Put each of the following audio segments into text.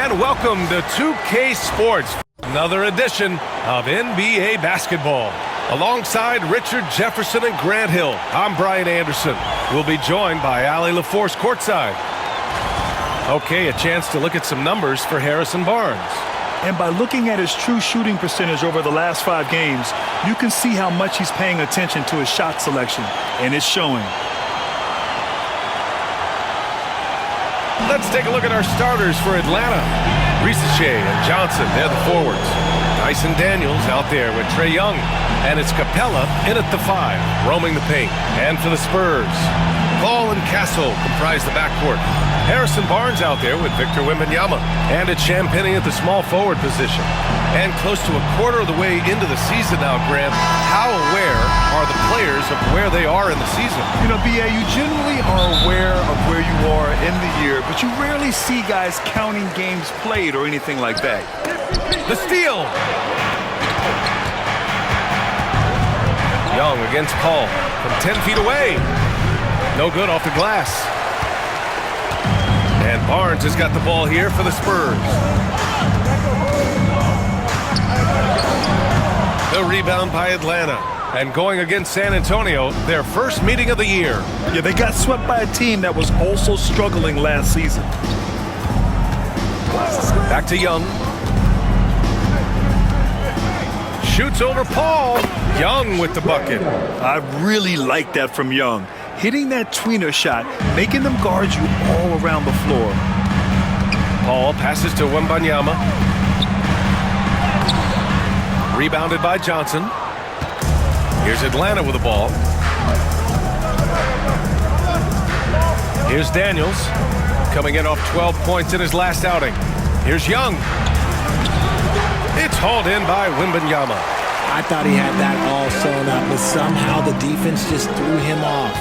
And welcome to 2K Sports, another edition of NBA basketball. Alongside Richard Jefferson and Grant Hill, I'm Brian Anderson. We'll be joined by Allie LaForce courtside. Okay, a chance to look at some numbers for Harrison Barnes. And by looking at his true shooting percentage over the last 5 games, you can see how much he's paying attention to his shot selection, and it's showing. Let's take a look at our starters for Atlanta. Risache and Johnson, they're the forwards. Dyson Daniels out there with Trae Young. And it's Capella in at the 5, roaming the paint. And for the Spurs, Paul and Castle comprise the backcourt. Harrison Barnes out there with Victor Wembanyama. And it's Champagnie at the small forward position. And close to a quarter of the way into the season now, Grant, how aware are the players of where they are in the season? You know, B.A., you generally are aware of where you are in the year, but you rarely see guys counting games played or anything like that. The steal! Young against Paul from 10 feet away. No good off the glass. And Barnes has got the ball here for the Spurs. The rebound by Atlanta. And going against San Antonio, their first meeting of the year. Yeah, they got swept by a team that was also struggling last season. Back to Young. Shoots over Paul. Young with the bucket. I really like that from Young. Hitting that tweener shot, making them guard you all around the floor. Paul passes to Wembanyama. Rebounded by Johnson. Here's Atlanta with the ball. Here's Daniels, coming in off 12 points in his last outing. Here's Young. It's hauled in by Wembanyama. I thought he had that all sewn up, but somehow the defense just threw him off.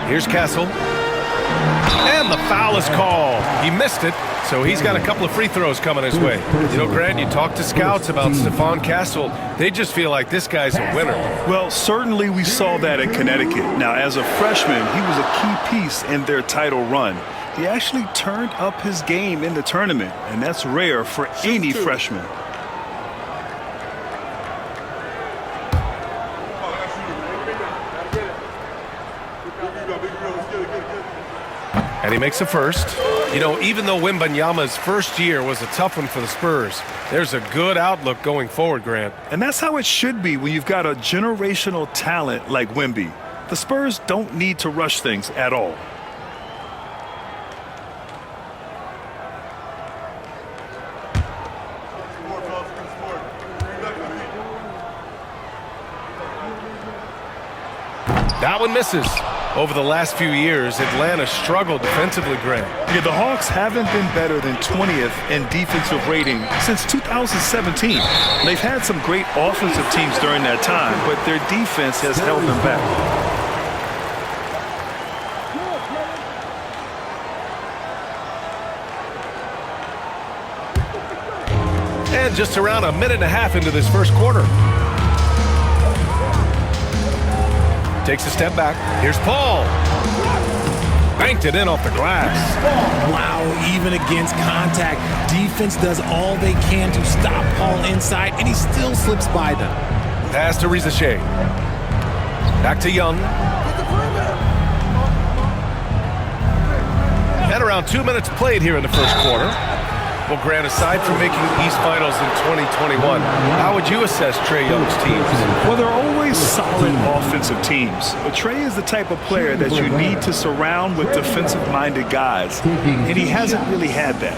Here's Castle. And the foul is called. He missed it, so he's got a couple of free throws coming his way. You know, Grant, you talk to scouts about Stephon Castle. They just feel like this guy's a winner. Well, certainly we saw that in Connecticut. Now, as a freshman, he was a key piece in their title run. He actually turned up his game in the tournament, and that's rare for any freshman. And he makes a first. You know, even though Wembanyama's first year was a tough one for the Spurs, there's a good outlook going forward, Grant. And that's how it should be when you've got a generational talent like Wemby. The Spurs don't need to rush things at all. That one misses. Over the last few years, Atlanta struggled defensively, Grant. Yeah, the Hawks haven't been better than 20th in defensive rating since 2017. They've had some great offensive teams during that time, but their defense has held them back. And just around a minute and a half into this first quarter. Takes a step back. Here's Paul. Banked it in off the glass. Wow, even against contact, defense does all they can to stop Paul inside, and he still slips by them. Pass to Risache. Back to Young. And around 2 minutes played here in the first quarter. Well, Grant, aside from making East Finals in 2021, how would you assess Trae Young's teams? Well, they're always solid offensive teams. But Trae is the type of player that you need to surround with defensive-minded guys, and he hasn't really had that.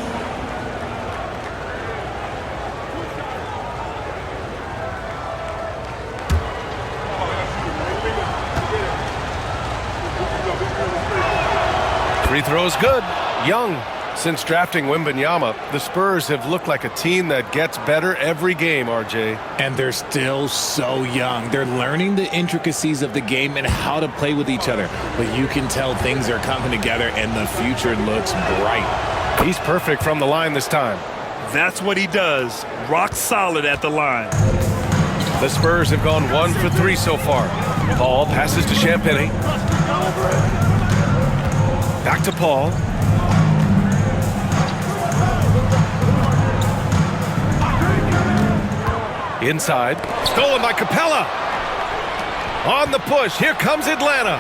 Free throw is good. Young. Since drafting Wembanyama, the Spurs have looked like a team that gets better every game, RJ. And they're still so young. They're learning the intricacies of the game and how to play with each other. But you can tell things are coming together and the future looks bright. He's perfect from the line this time. That's what he does. Rock solid at the line. The Spurs have gone 1 for 3 so far. Paul passes to Champagnie. Back to Paul. Inside. Stolen by Capella. On the push. Here comes Atlanta.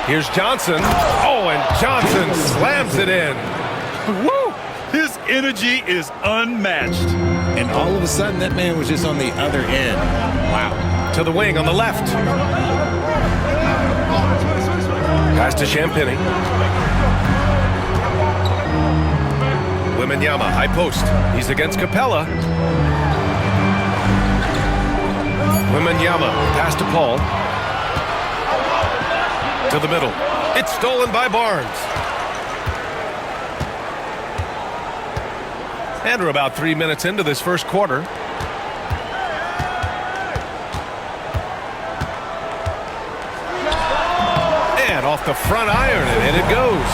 Here's Johnson. Oh, and Johnson slams it in. Woo! His energy is unmatched. And all of a sudden, that man was just on the other end. Wow. To the wing on the left. Pass to Champagny. Wembanyama, high post. He's against Capella. Wembanyama, pass to Paul. To the middle. It's stolen by Barnes. And we're about 3 minutes into this first quarter. And off the front iron, and in it goes.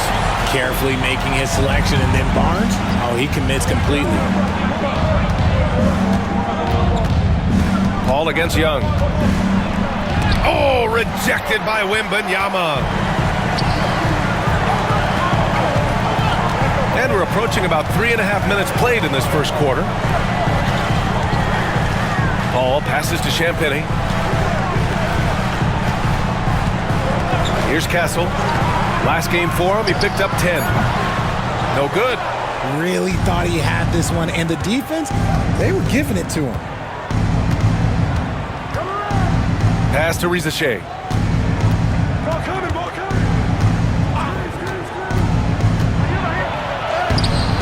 Carefully making his selection, and then Barnes, oh, he commits completely. Paul against Young. Oh, rejected by Wembanyama. And we're approaching about 3.5 minutes played in this first quarter. Paul passes to Champagny. Here's Castle. Last game for him, he picked up 10. No good. Really thought he had this one, and the defense, they were giving it to him. Pass to Rizachet.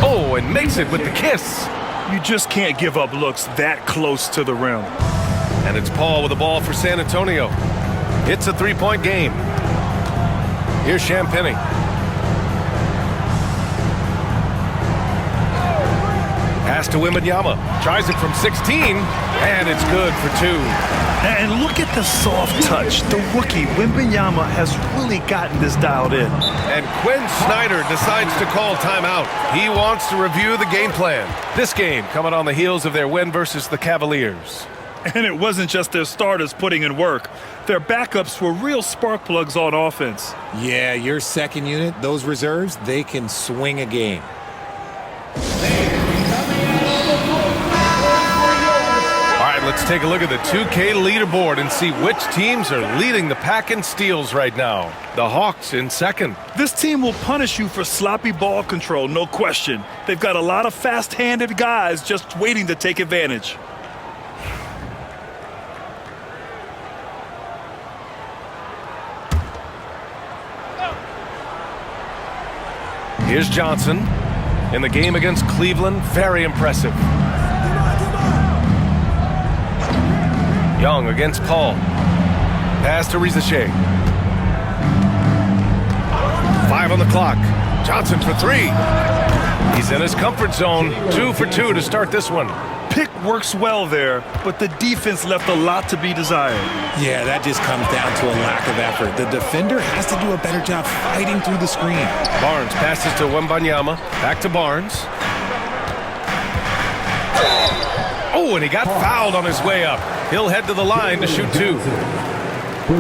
Oh, and makes it with the kiss. You just can't give up looks that close to the rim. And it's Paul with the ball for San Antonio. It's a three-point game. Here's Champagny. Pass to Wembanyama. Tries it from 16, and it's good for 2. And look at the soft touch. The rookie, Wembanyama, has really gotten this dialed in. And Quinn Snyder decides to call timeout. He wants to review the game plan. This game coming on the heels of their win versus the Cavaliers. And it wasn't just their starters putting in work. Their backups were real spark plugs on offense. Yeah, your second unit, those reserves, they can swing a game. Let's take a look at the 2K leaderboard and see which teams are leading the pack in steals right now. The Hawks in second. This team will punish you for sloppy ball control, no question. They've got a lot of fast-handed guys just waiting to take advantage. Here's Johnson. In the game against Cleveland, very impressive. Young against Paul. Pass to Rizachet. 5 on the clock. Johnson for 3. He's in his comfort zone. 2 for 2 to start this one. Pick works well there, but the defense left a lot to be desired. Yeah, that just comes down to a lack of effort. The defender has to do a better job fighting through the screen. Barnes passes to Wembanyama. Back to Barnes. Oh, and he got fouled on his way up. He'll head to the line to shoot 2.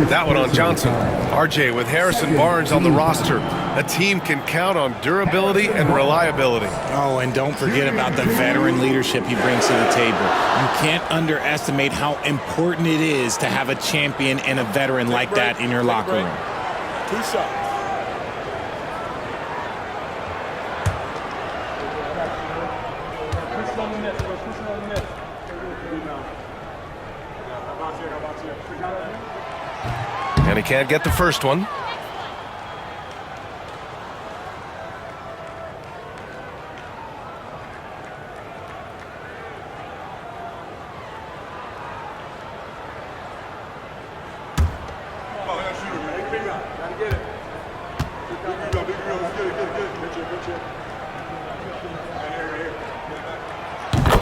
That one on Johnson. RJ with Harrison Barnes on the roster. A team can count on durability and reliability. Oh, and don't forget about the veteran leadership he brings to the table. You can't underestimate how important it is to have a champion and a veteran like that in your locker room. 2 shots. And he can't get the first one.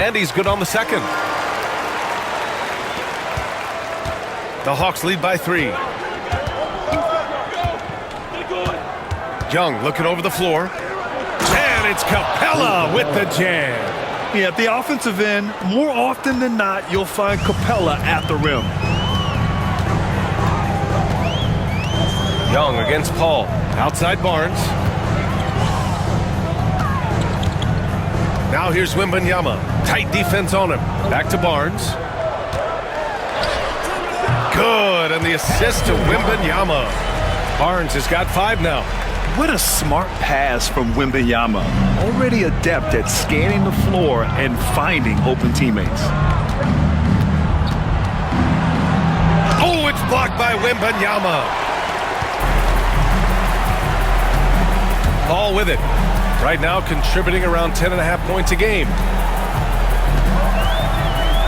And he's good on the second. The Hawks lead by 3. Young looking over the floor. And it's Capella with the jam. Yeah, at the offensive end, more often than not, you'll find Capella at the rim. Young against Paul. Outside Barnes. Now here's Wembanyama. Tight defense on him. Back to Barnes. Good, and the assist to Wembanyama. Barnes has got 5 now. What a smart pass from Wembanyama. Already adept at scanning the floor and finding open teammates. Oh, it's blocked by Wembanyama. All with it. Right now contributing around 10.5 points a game.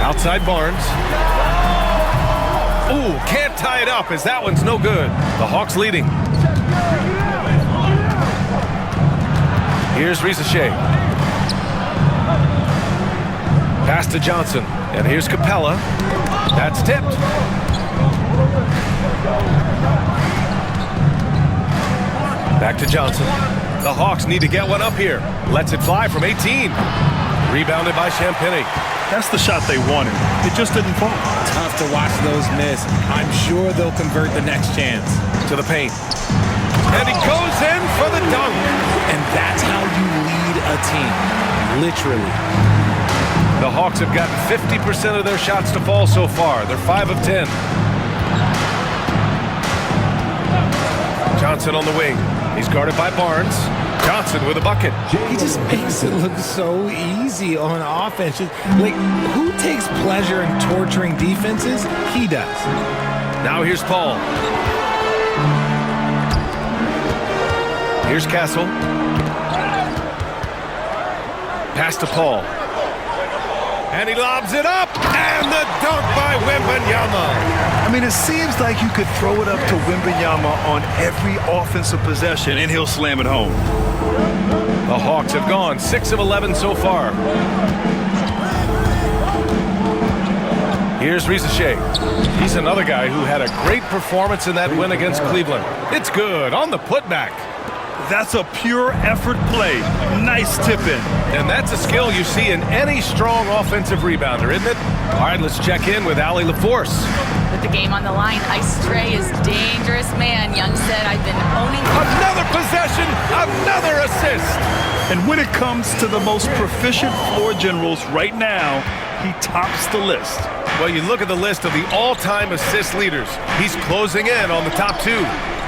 Outside Barnes. Ooh, can't tie it up as that one's no good. The Hawks leading. Here's Risacher. Pass to Johnson. And here's Capella. That's tipped. Back to Johnson. The Hawks need to get one up here. Lets it fly from 18. Rebounded by Champagny. That's the shot they wanted. It just didn't fall. Tough to watch those miss. I'm sure they'll convert the next chance. To the paint. And he goes in for the dunk. And that's how you lead a team. Literally. The Hawks have gotten 50% of their shots to fall so far. They're 5 of 10. Johnson on the wing. He's guarded by Barnes. Johnson with a bucket. He just makes it look so easy on offense. Like, who takes pleasure in torturing defenses? He does. Now here's Paul. Here's Castle. Pass to Paul. And he lobs it up. And the dunk by Wembanyama. I mean, it seems like you could throw it up to Wembanyama on every offensive possession and he'll slam it home. The Hawks have gone 6 of 11 so far. Here's Risacher. He's another guy who had a great performance in that win against Cleveland. It's good on the putback. That's a pure effort play. Nice tip in. And that's a skill you see in any strong offensive rebounder, isn't it? All right, let's check in with Allie LaForce. With the game on the line, Ice Trey is dangerous man. Young said, I've been owning... Another possession, another assist. And when it comes to the most proficient floor generals right now, he tops the list. Well, you look at the list of the all-time assist leaders. He's closing in on the top 2.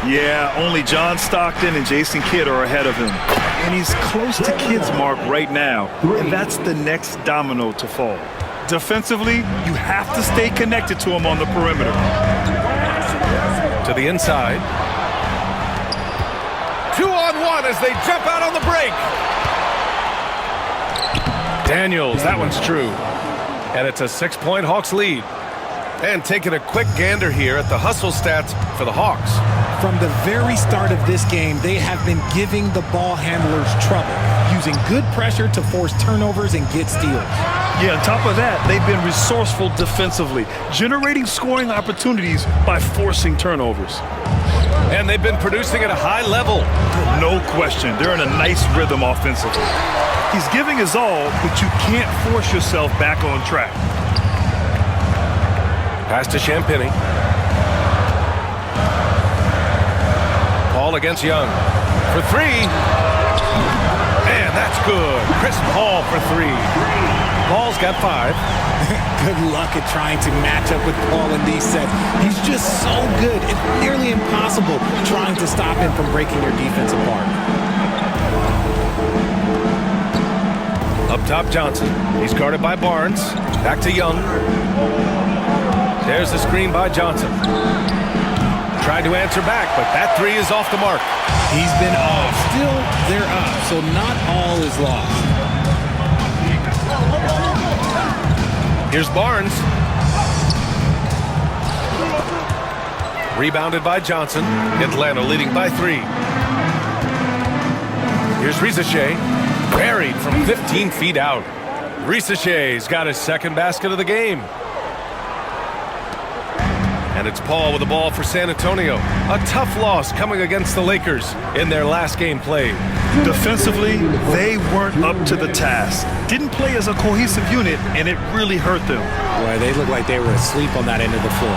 Yeah, only John Stockton and Jason Kidd are ahead of him. And he's close to Kidd's mark right now. And that's the next domino to fall. Defensively, you have to stay connected to him on the perimeter. To the inside. 2-on-1 as they jump out on the break. Daniels, that one's true. And it's a 6-point Hawks lead. And taking a quick gander here at the hustle stats for the Hawks. From the very start of this game, they have been giving the ball handlers trouble, using good pressure to force turnovers and get steals. Yeah, on top of that, they've been resourceful defensively, generating scoring opportunities by forcing turnovers. And they've been producing at a high level. No question, they're in a nice rhythm offensively. He's giving his all, but you can't force yourself back on track. Pass to Champagny. Paul against Young for 3. And that's good. Chris Paul for 3. Paul's got 5. Good luck at trying to match up with Paul in these sets. He's just so good. It's nearly impossible trying to stop him from breaking your defense apart. Up top, Johnson. He's guarded by Barnes. Back to Young. There's the screen by Johnson. Tried to answer back, but that 3 is off the mark. He's been off. Still, they're up, so not all is lost. Here's Barnes. Rebounded by Johnson. Atlanta leading by 3. Here's Risacher. Buried from 15 feet out. Risacher's got his second basket of the game. And it's Paul with the ball for San Antonio. A tough loss coming against the Lakers in their last game played. Defensively, they weren't up to the task. Didn't play as a cohesive unit, and it really hurt them. Boy, they looked like they were asleep on that end of the floor.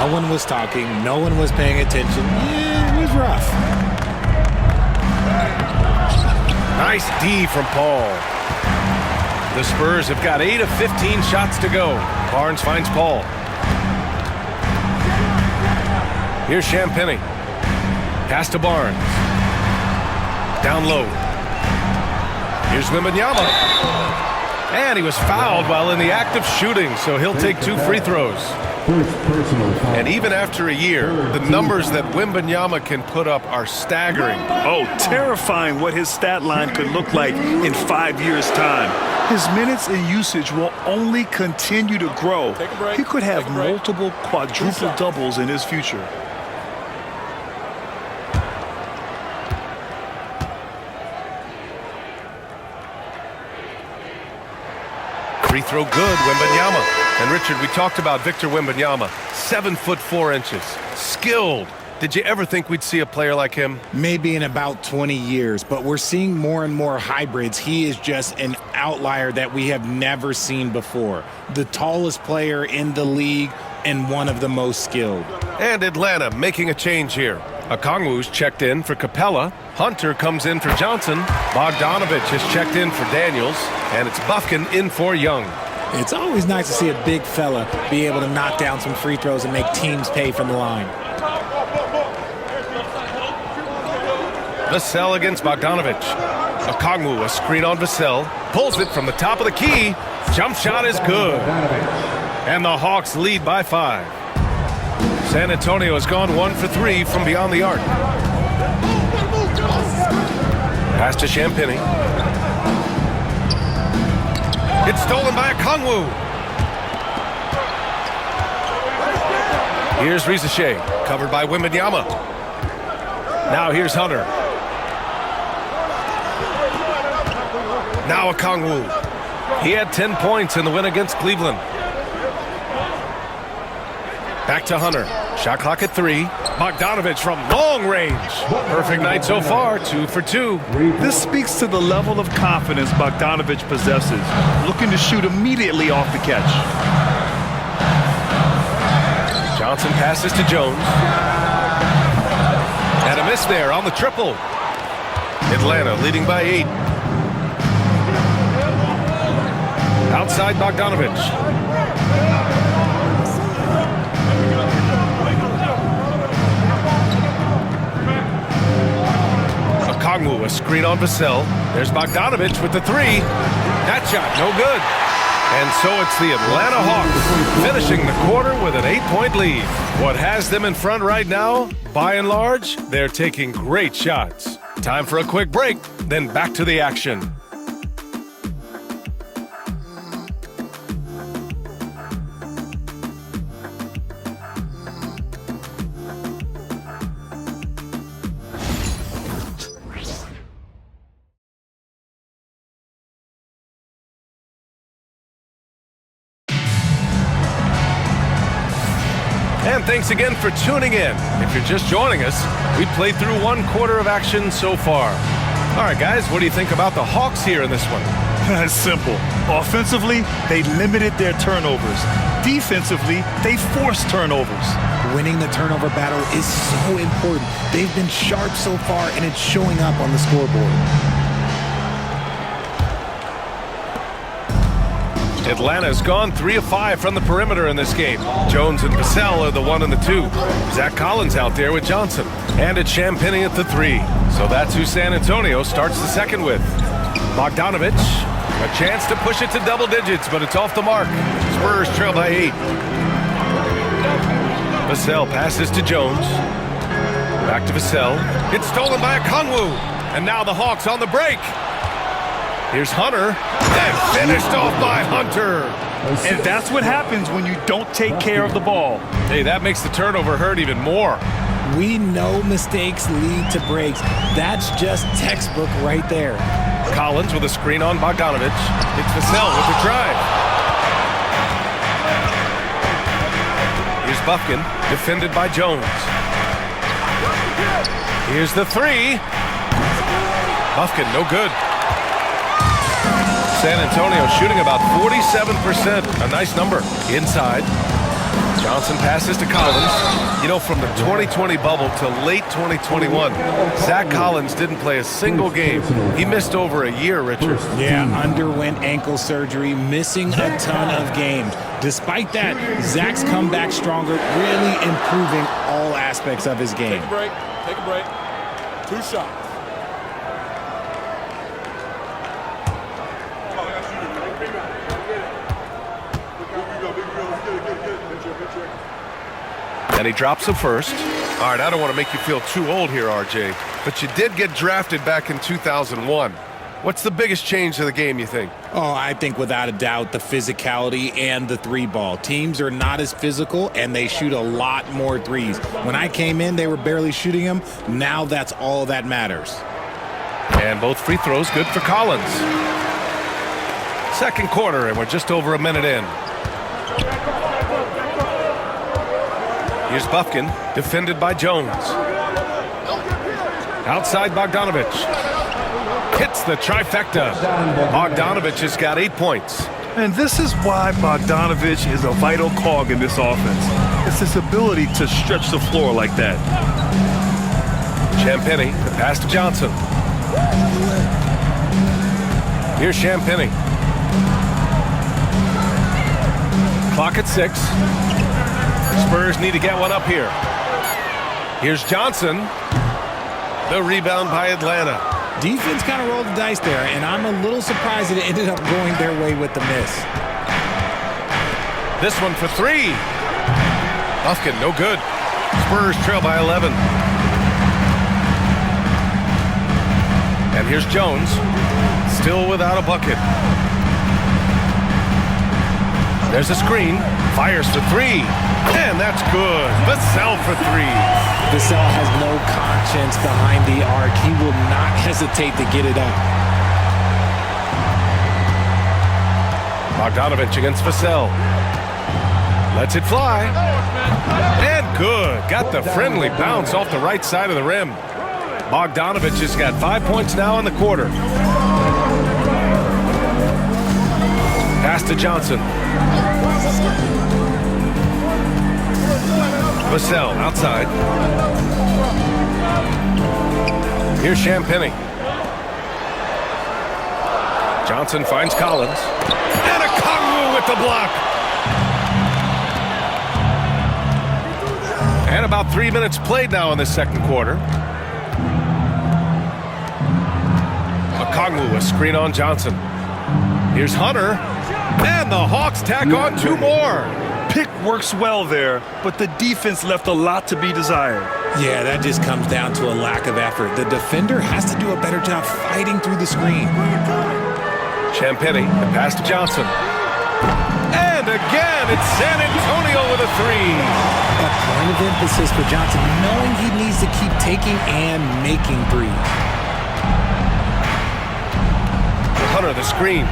No one was talking. No one was paying attention. Yeah, it was rough. Nice D from Paul. The Spurs have got 8 of 15 shots to go. Barnes finds Paul. Here's Champagny. Pass to Barnes. Down low. Here's Wembanyama. And he was fouled while in the act of shooting, so he'll take 2 free throws. And even after a year, the numbers that Wembanyama can put up are staggering. Oh, terrifying what his stat line could look like in 5 years' time. His minutes and usage will only continue to grow. He could have multiple quadruple doubles in his future. Free throw good, Wembanyama. And Richard, we talked about Victor Wembanyama, 7'4". Skilled. Did you ever think we'd see a player like him? Maybe in about 20 years, but we're seeing more and more hybrids. He is just an outlier that we have never seen before. The tallest player in the league and one of the most skilled. And Atlanta making a change here. Okongwu's checked in for Capella. Hunter comes in for Johnson. Bogdanovich has checked in for Daniels. And it's Bufkin in for Young. It's always nice to see a big fella be able to knock down some free throws and make teams pay from the line. Vassell against Bogdanovich. Okongwu, a screen on Vassell. Pulls it from the top of the key. Jump shot is good. And the Hawks lead by 5. San Antonio has gone 1 for 3 from beyond the arc. Pass to Champagny. It's stolen by Okongwu. Here's Risache, covered by Wembanyama. Now here's Hunter. Now Okongwu. He had 10 points in the win against Cleveland. Back to Hunter. Shot clock at 3. Bogdanovich from long range. Perfect night so far, 2 for 2. This speaks to the level of confidence Bogdanovich possesses, looking to shoot immediately off the catch. Johnson passes to Jones. And a miss there on the triple. Atlanta leading by 8. Outside Bogdanovich. Okongwu, a screen on Vassell. There's Bogdanovich with the 3. That shot, no good. And so it's the Atlanta Hawks finishing the quarter with an 8-point lead. What has them in front right now? By and large, they're taking great shots. Time for a quick break, then back to the action. And thanks again for tuning in. If you're just joining us, we played through 1 quarter of action so far. All right, guys, what do you think about the Hawks here in this one? It's simple. Offensively, they limited their turnovers. Defensively, they forced turnovers. Winning the turnover battle is so important. They've been sharp so far, and it's showing up on the scoreboard. Atlanta's gone 3 of 5 from the perimeter in this game. Jones and Vassell are the 1 and the 2. Zach Collins out there with Johnson. And it's Champagny at the 3. So that's who San Antonio starts the second with. Bogdanovich, a chance to push it to double digits, but it's off the mark. Spurs trail by 8. Vassell passes to Jones. Back to Vassell. It's stolen by Okongwu. And now the Hawks on the break. Here's Hunter, and finished off by Hunter. And that's what happens when you don't take care of the ball. Hey, that makes the turnover hurt even more. We know mistakes lead to breaks. That's just textbook right there. Collins with a screen on Bogdanovich. It's Vassell with the drive. Here's Bufkin, defended by Jones. Here's the 3. Bufkin, no good. San Antonio shooting about 47%. A nice number. Inside. Johnson passes to Collins. You know, from the 2020 bubble to late 2021, Zach Collins didn't play a single game. He missed over a year, Richard. Yeah, underwent ankle surgery, missing a ton of games. Despite that, Zach's come back stronger, really improving all aspects of his game. Take a break. Take a break. 2 shots. And he drops the first. All right, I don't want to make you feel too old here, RJ, but you did get drafted back in 2001. What's the biggest change to the game, you think? Oh, I think without a doubt the physicality and the 3-ball. Teams are not as physical, and they shoot a lot more threes. When I came in, they were barely shooting them. Now that's all that matters. And both free throws good for Collins. Second quarter, and we're just over a minute in. Here's Bufkin, defended by Jones. Outside Bogdanovich. Hits the trifecta. Bogdanovich has got 8 points. And this is why Bogdanovich is a vital cog in this offense. It's his ability to stretch the floor like that. Champagnie, the pass to Johnson. Here's Champagnie. Clock at 6. Spurs need to get one up here. Here's Johnson. The rebound by Atlanta. Defense kind of rolled the dice there, and I'm a little surprised that it ended up going their way with the miss. This one for 3. Bufkin, no good. Spurs trail by 11. And here's Jones. Still without a bucket. There's a screen. Fires for 3. And that's good. Vassell for 3. Vassell has no conscience behind the arc. He will not hesitate to get it up. Bogdanovich against Vassell. Lets it fly. And good. Got the friendly bounce off the right side of the rim. Bogdanovich has got 5 points now in the quarter. Pass to Johnson. Vassell outside. Here's Champagnie. Johnson finds Collins. And a Kongwu with the block. And about 3 minutes played now in the second quarter. Kongwu, a screen on Johnson. Here's Hunter. And the Hawks tack on 2 more. Pick works well there, but the defense left a lot to be desired. Yeah, that just comes down to a lack of effort. The defender has to do a better job fighting through the screen. Champagnie, the pass to Johnson. And again, it's San Antonio with a 3. A point of emphasis for Johnson, knowing he needs to keep taking and making threes. Hunter, the screen.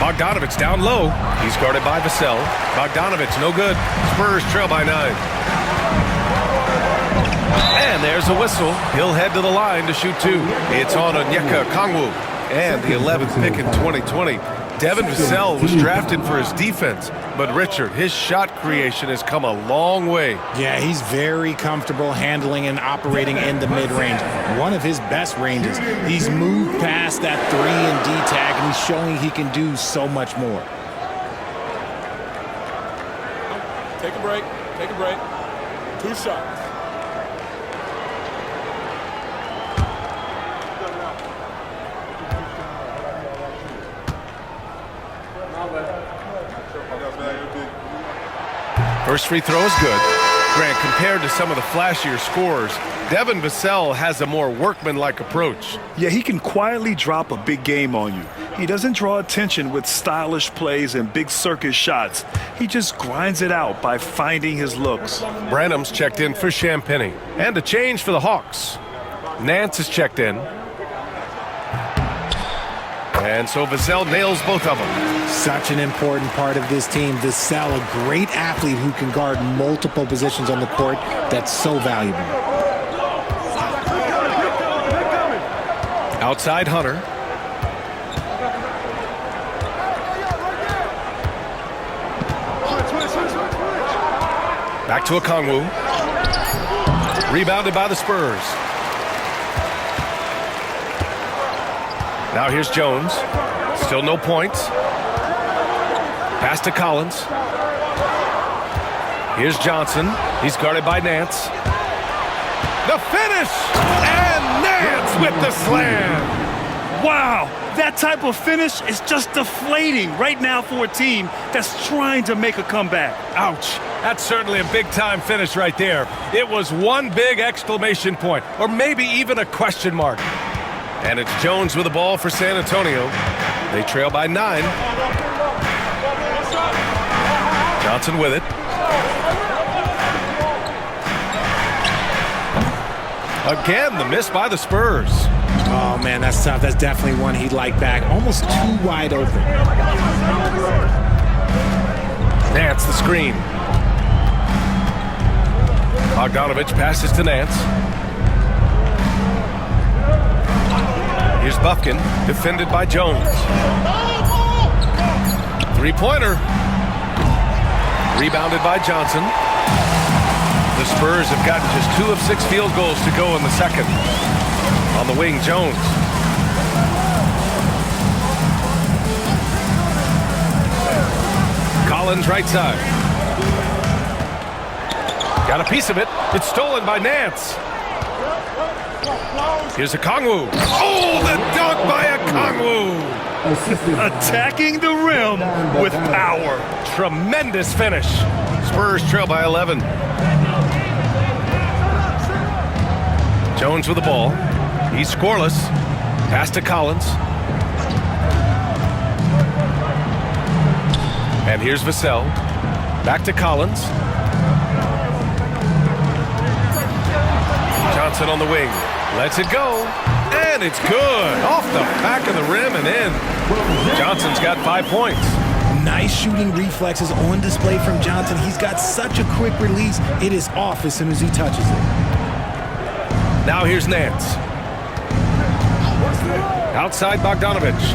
Bogdanovich down low. He's guarded by Vassell. Bogdanovich, no good. Spurs trail by 9. And there's a whistle. He'll head to the line to shoot 2. It's on Onyeka Kongwu. And the 11th pick in 2020. Devin Vassell was drafted for his defense. But Richard, his shot creation has come a long way. Yeah, he's very comfortable handling and operating in the mid-range. One of his best ranges. He's moved past that 3 and D tag, and he's showing he can do so much more. Take a break. Take a break. 2 shots. First free throw is good. Grant, compared to some of the flashier scorers, Devin Vassell has a more workmanlike approach. Yeah, he can quietly drop a big game on you. He doesn't draw attention with stylish plays and big circus shots. He just grinds it out by finding his looks. Branham's checked in for Champagnie. And a change for the Hawks. Nance is checked in. And so Vassell nails both of them. Such an important part of this team. Vassell, a great athlete who can guard multiple positions on the court. That's so valuable. Outside Hunter. Back to Okongwu. Rebounded by the Spurs. Now here's Jones. Still no points. Pass to Collins. Here's Johnson. He's guarded by Nance. The finish! And Nance with the slam! Wow, that type of finish is just deflating right now for a team that's trying to make a comeback. Ouch. That's certainly a big-time finish right there. It was one big exclamation point, or maybe even a question mark. And it's Jones with the ball for San Antonio. They trail by 9. Johnson with it. Again, the miss by the Spurs. Oh, man, that's tough. That's definitely one he'd like back. Almost too wide open. Nance, the screen. Bogdanovich passes to Nance. Here's Bufkin, defended by Jones. Three-pointer. Rebounded by Johnson. The Spurs have gotten just 2 of 6 field goals to go in the second. On the wing, Jones. Collins right side. Got a piece of it. It's stolen by Nance. Here's Okongwu. Oh, the dunk by Okongwu. Attacking the rim with power. Tremendous finish. Spurs trail by 11. Jones with the ball. He's scoreless. Pass to Collins. And here's Vassell. Back to Collins. Johnson on the wing. Lets it go. And it's good. Off the back of the rim and in. Johnson's got 5 points. Nice shooting reflexes on display from Johnson. He's got such a quick release. It is off as soon as he touches it. Now here's Nance. Outside Bogdanovich.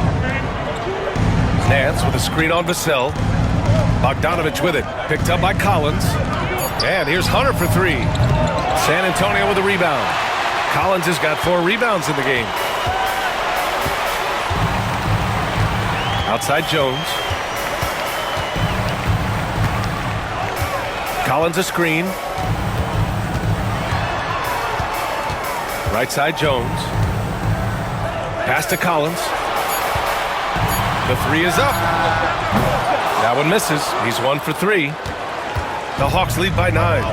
Nance with a screen on Vassell. Bogdanovich with it. Picked up by Collins. And here's Hunter for 3. San Antonio with a rebound. Collins has got 4 rebounds in the game. Outside Jones. Collins a screen. Right side Jones. Pass to Collins. The 3 is up. That one misses. He's 1 for 3. The Hawks lead by 9.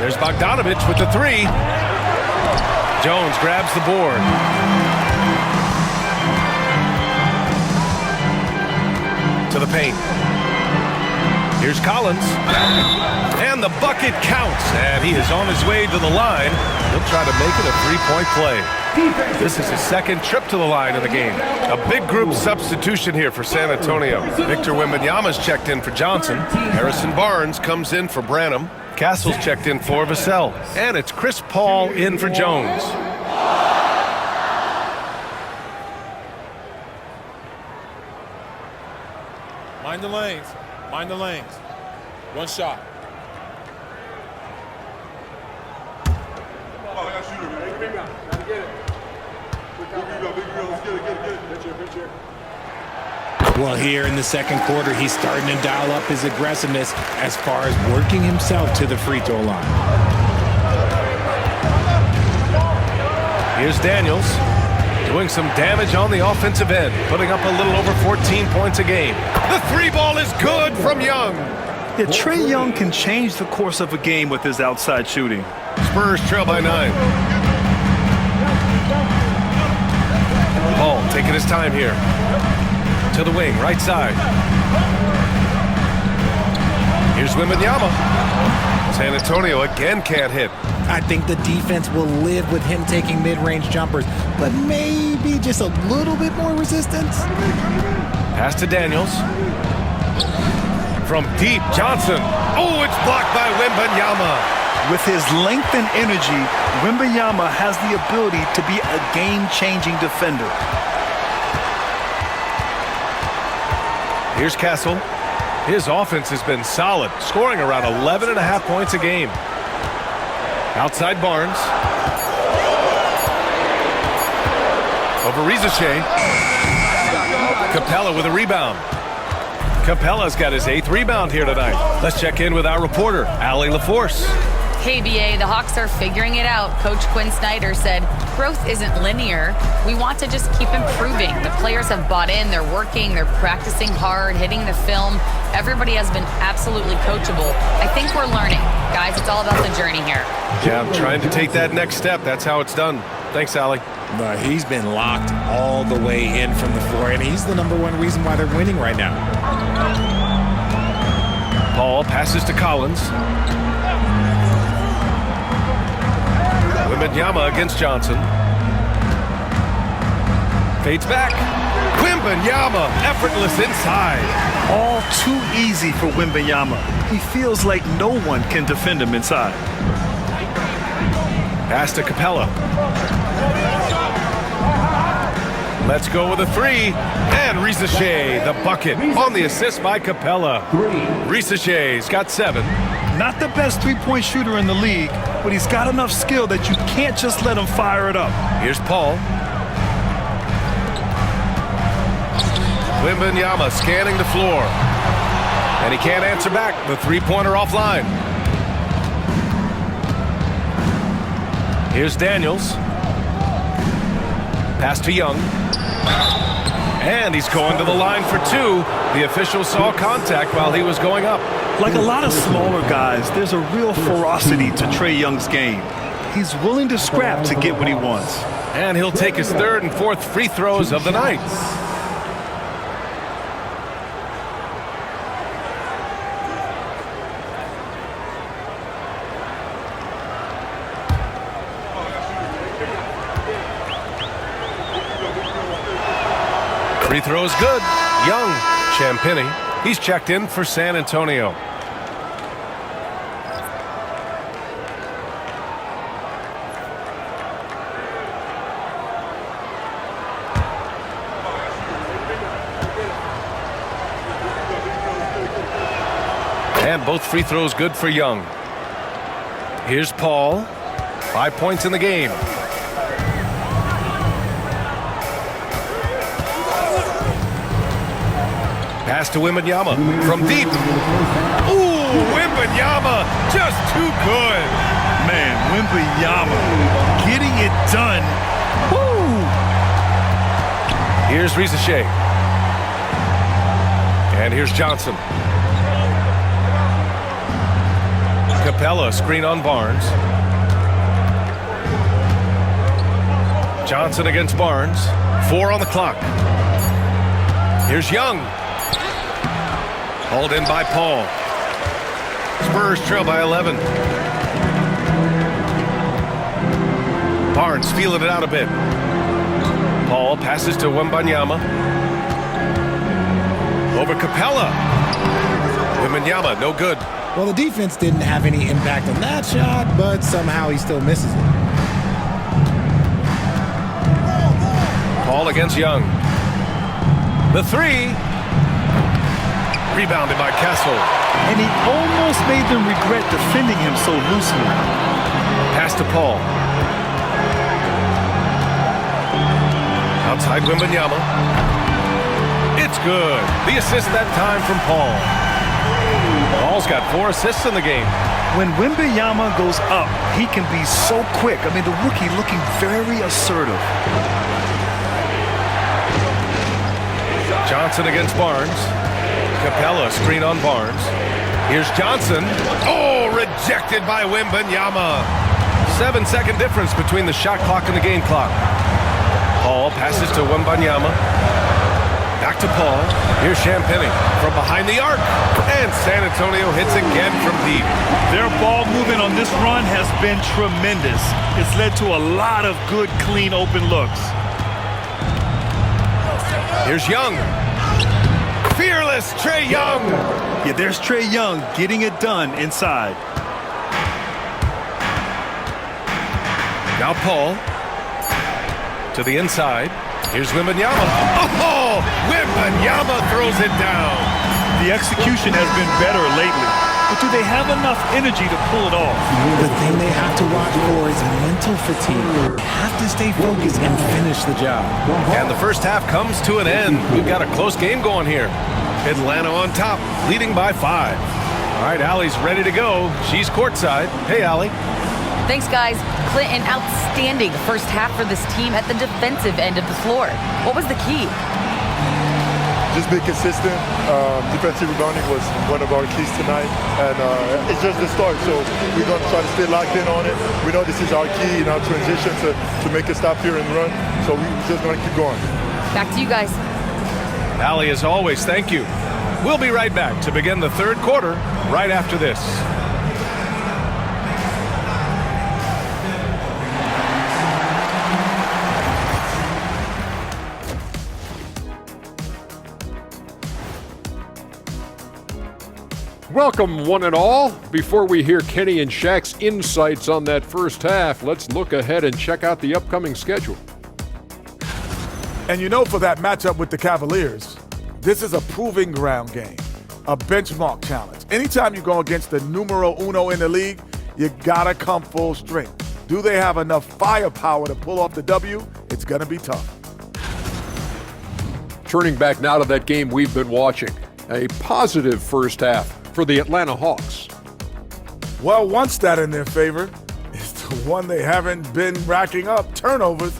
There's Bogdanovich with the 3. Jones grabs the board. To the paint. Here's Collins. And the bucket counts. And he is on his way to the line. He'll try to make it a 3-point play. This is his second trip to the line in the game. A big group substitution here for San Antonio. Victor Wembanyama's checked in for Johnson. Harrison Barnes comes in for Branham. Castle's checked in for Vassell. And it's Chris Paul in for Jones. Mind the lanes. Mind the lanes. One shot. Well, here in the second quarter, he's starting to dial up his aggressiveness as far as working himself to the free throw line. Here's Daniels doing some damage on the offensive end, putting up a little over 14 points a game. The 3 ball is good from Young. Yeah, Trae Young can change the course of a game with his outside shooting. Spurs trail by 9. Paul taking his time here. To the wing, right side. Here's Wembanyama. San Antonio again can't hit. I think the defense will live with him taking mid-range jumpers, but maybe just a little bit more resistance. Pass to Daniels. From deep, Johnson. Oh, it's blocked by Wembanyama. With his length and energy, Wembanyama has the ability to be a game-changing defender. Here's Castle. His offense has been solid, scoring around 11.5 points a game. Outside Barnes. Over Rizachet. Capella with a rebound. Capella's got his 8th rebound here tonight. Let's check in with our reporter, Allie LaForce. Hey, BA, the Hawks are figuring it out. Coach Quinn Snyder said, growth isn't linear. We want to just keep improving. The players have bought in. They're working. They're practicing hard, hitting the film. Everybody has been absolutely coachable. I think we're learning. Guys, it's all about the journey here. Yeah, I'm trying to take that next step. That's how it's done. Thanks, Allie. But he's been locked all the way in from the floor, and he's the #1 reason why they're winning right now. Paul passes to Collins. Wembanyama against Johnson. Fades back. Wembanyama, effortless inside. All too easy for Wembanyama. He feels like no one can defend him inside. Pass to Capella. Let's go with a 3. And Rizachet, the bucket, on the assist by Capella. Rizachet's got 7. Not the best three-point shooter in the league, but he's got enough skill that you can't just let him fire it up. Here's Paul. Wembanyama scanning the floor. And he can't answer back. The three-pointer offline. Here's Daniels. Pass to Young. And he's going to the line for 2. The official saw contact while he was going up. Like a lot of smaller guys, there's a real ferocity to Trae Young's game. He's willing to scrap to get what he wants. And he'll take his 3rd and 4th free throws of the night. Free throws good. Young. Champagny. He's checked in for San Antonio. And both free throws good for Young. Here's Paul. 5 points in the game. Pass to Wembanyama from deep. Ooh, Wembanyama just too good. Man, Wembanyama getting it done. Woo! Here's Rizachet. And here's Johnson. Capella screen on Barnes. Johnson against Barnes. 4 on the clock. Here's Young. Hauled in by Paul. Spurs trail by 11. Barnes feeling it out a bit. Paul passes to Wembanyama. Over Capella. Wembanyama, no good. Well, the defense didn't have any impact on that shot, but somehow he still misses it. Paul against Young. The 3. Rebounded by Castle. And he almost made them regret defending him so loosely. Pass to Paul. Outside Wembanyama. It's good. The assist that time from Paul. Paul's got 4 assists in the game. When Wembanyama goes up, he can be so quick. I mean, the rookie looking very assertive. Johnson against Barnes. Capella screen on Barnes. Here's Johnson. Oh, rejected by Wembanyama. 7-second difference between the shot clock and the game clock. Paul passes to Wembanyama. Back to Paul. Here's Champagny from behind the arc. And San Antonio hits again from deep. Their ball movement on this run has been tremendous. It's led to a lot of good, clean, open looks. Here's Young. Fearless Trae Young. Yeah, there's Trae Young getting it done inside. Now Paul. To the inside. Here's Wembanyama. Oh, Wembanyama throws it down. The execution has been better lately. But do they have enough energy to pull it off? The thing they have to watch for is mental fatigue. They have to stay focused and finish the job. And the first half comes to an end. We've got a close game going here. Atlanta on top, leading by 5. All right, Allie's ready to go. She's courtside. Hey, Allie. Thanks, guys. Clint, an outstanding first half for this team at the defensive end of the floor. What was the key? Just be consistent. Defensive rebounding was one of our keys tonight, and it's just the start. So we're going to try to stay locked in on it. We know this is our key in our transition to make a stop here and run. So we're just going to keep going. Back to you guys. Allie, as always, thank you. We'll be right back to begin the third quarter right after this. Welcome, one and all. Before we hear Kenny and Shaq's insights on that first half, let's look ahead and check out the upcoming schedule. And you know, for that matchup with the Cavaliers, this is a proving ground game, a benchmark challenge. Anytime you go against the numero uno in the league, you gotta come full strength. Do they have enough firepower to pull off the W? It's gonna be tough. Turning back now to that game we've been watching, a positive first half for the Atlanta Hawks. Well, one stat in their favor is the one they haven't been racking up, turnovers.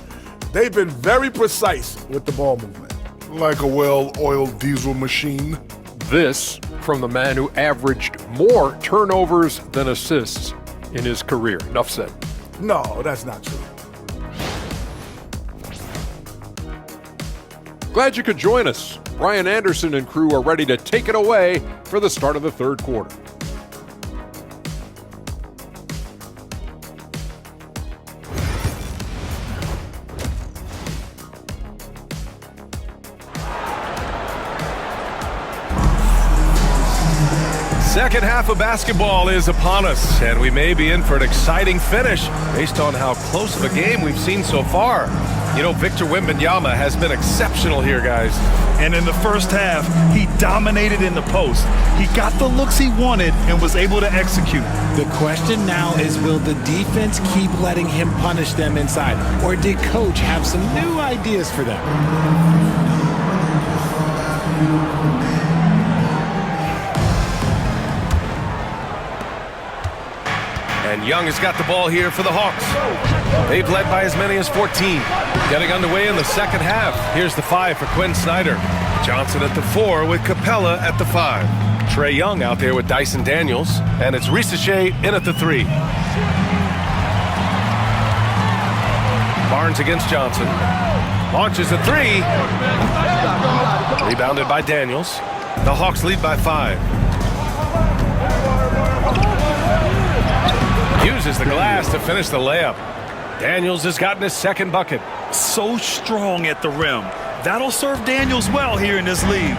They've been very precise with the ball movement. Like a well-oiled diesel machine. This from the man who averaged more turnovers than assists in his career. Enough said. No, that's not true. Glad you could join us. Brian Anderson and crew are ready to take it away for the start of the third quarter. Second half of basketball is upon us, and we may be in for an exciting finish based on how close of a game we've seen so far. You know, Victor Wembanyama has been exceptional here, guys. And in the first half, he dominated in the post. He got the looks he wanted and was able to execute. The question now is, will the defense keep letting him punish them inside? Or did coach have some new ideas for them? And Young has got the ball here for the Hawks. They've led by as many as 14. Getting underway in the second half. Here's the 5 for Quinn Snyder. Johnson at the 4 with Capella at the 5. Trae Young out there with Dyson Daniels. And it's Risache in at the 3. Barnes against Johnson. Launches a 3. Rebounded by Daniels. The Hawks lead by 5. Uses the glass to finish the layup. Daniels has gotten his second bucket. So strong at the rim. That'll serve Daniels well here in this league.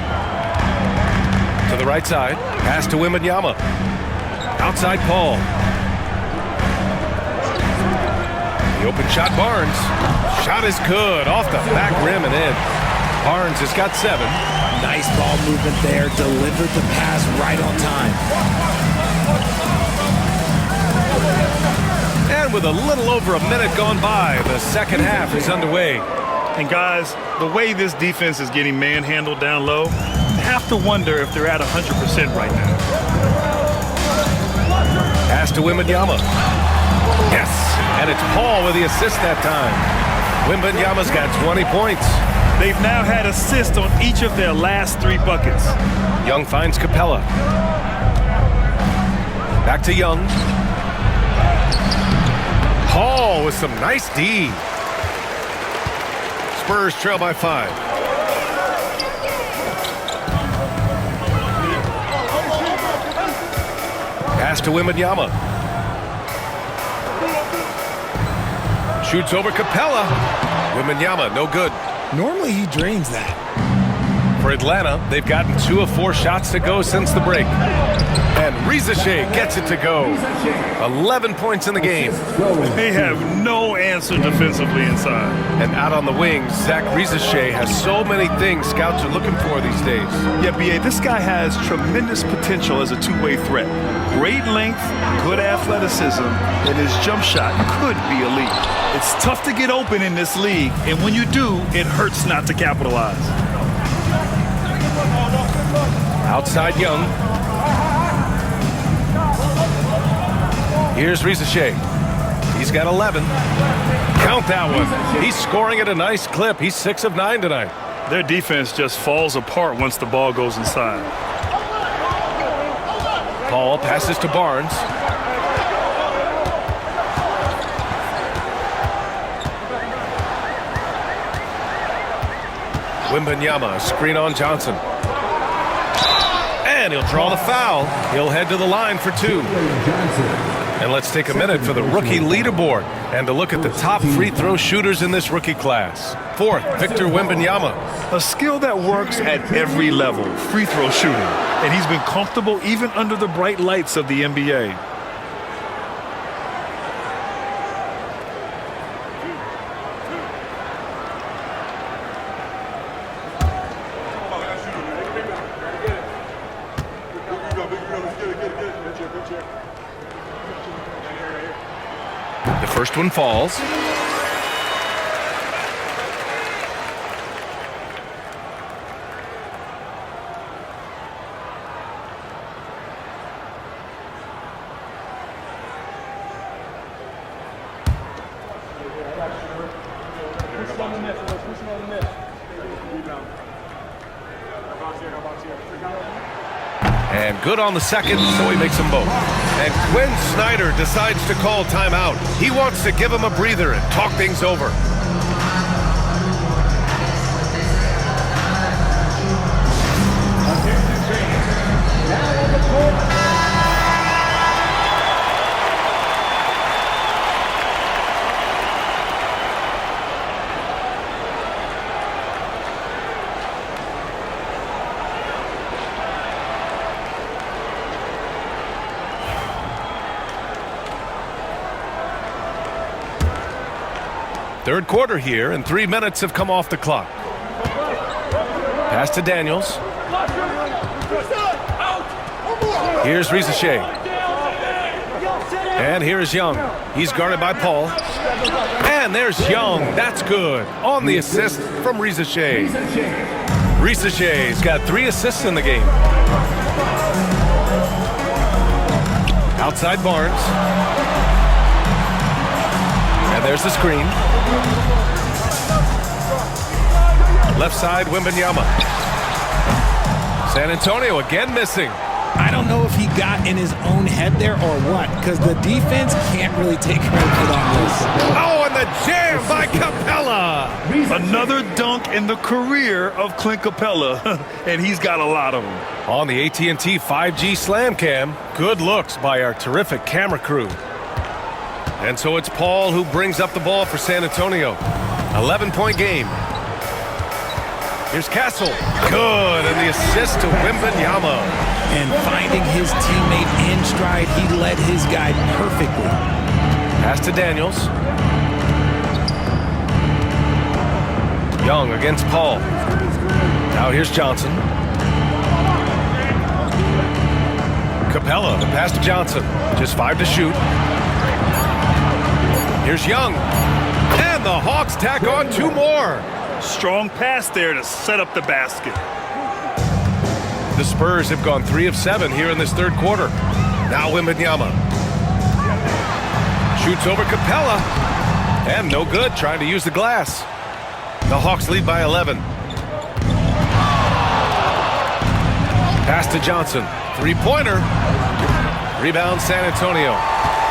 To the right side. Pass to Wembanyama. Outside Paul. The open shot, Barnes. Shot is good. Off the back rim and in. Barnes has got 7. Nice ball movement there. Delivered the pass right on time. And with a little over a minute gone by, the second half is underway. And guys, the way this defense is getting manhandled down low, I have to wonder if they're at 100% right now. Pass to Wembanyama. Yes, and it's Paul with the assist that time. Wembanyama's got 20 points. They've now had assists on each of their last 3 buckets. Young finds Capella. Back to Young. Paul with some nice D. Spurs trail by 5. Pass to Wembanyama. Shoots over Capella. Wembanyama, no good. Normally he drains that. For Atlanta, they've gotten 2 of 4 shots to go since the break. And Rizachet gets it to go. 11 points in the game. They have no answer defensively inside. And out on the wings, Zach Rizachet has so many things scouts are looking for these days. Yeah, B.A., this guy has tremendous potential as a two-way threat. Great length, good athleticism, and his jump shot could be elite. It's tough to get open in this league, and when you do, it hurts not to capitalize. Outside Young. Here's Rizachet. He's got 11. Count that one. He's scoring at a nice clip. He's 6 of 9 tonight. Their defense just falls apart once the ball goes inside. Paul passes to Barnes. Wembanyama, screen on Johnson. And he'll draw the foul. He'll head to the line for 2. And let's take a minute for the rookie leaderboard and to look at the top free throw shooters in this rookie class. 4th, Victor Wembanyama. A skill that works at every level, free throw shooting. And he's been comfortable even under the bright lights of the NBA. The first one falls. And good on the second, so he makes them both. And Quinn Snyder decides to call timeout. He wants to give him a breather and talk things over. Third quarter here, and 3 minutes have come off the clock. Pass to Daniels. Here's Rizachet. And here's Young. He's guarded by Paul. And there's Young. That's good. On the assist from Rizachet. Rizachet's got 3 assists in the game. Outside Barnes. And there's the screen. Left side, Wembanyama. San Antonio again missing. I don't know if he got in his own head there or what, because the defense can't really take credit for that. Oh, and the jam by Capella. Another dunk in the career of Clint Capella, and he's got a lot of them. On the AT&T 5G Slam Cam, good looks by our terrific camera crew. And so it's Paul who brings up the ball for San Antonio. 11-point game. Here's Castle. Good, and the assist to Wembanyama. And finding his teammate in stride, he led his guy perfectly. Pass to Daniels. Young against Paul. Now here's Johnson. Capella, the pass to Johnson. Just 5 to shoot. Here's Young. And the Hawks tack on 2 more. Strong pass there to set up the basket. The Spurs have gone 3 of 7 here in this third quarter. Now Wembanyama. Shoots over Capella. And no good, trying to use the glass. The Hawks lead by 11. Pass to Johnson. 3-pointer. Rebound San Antonio.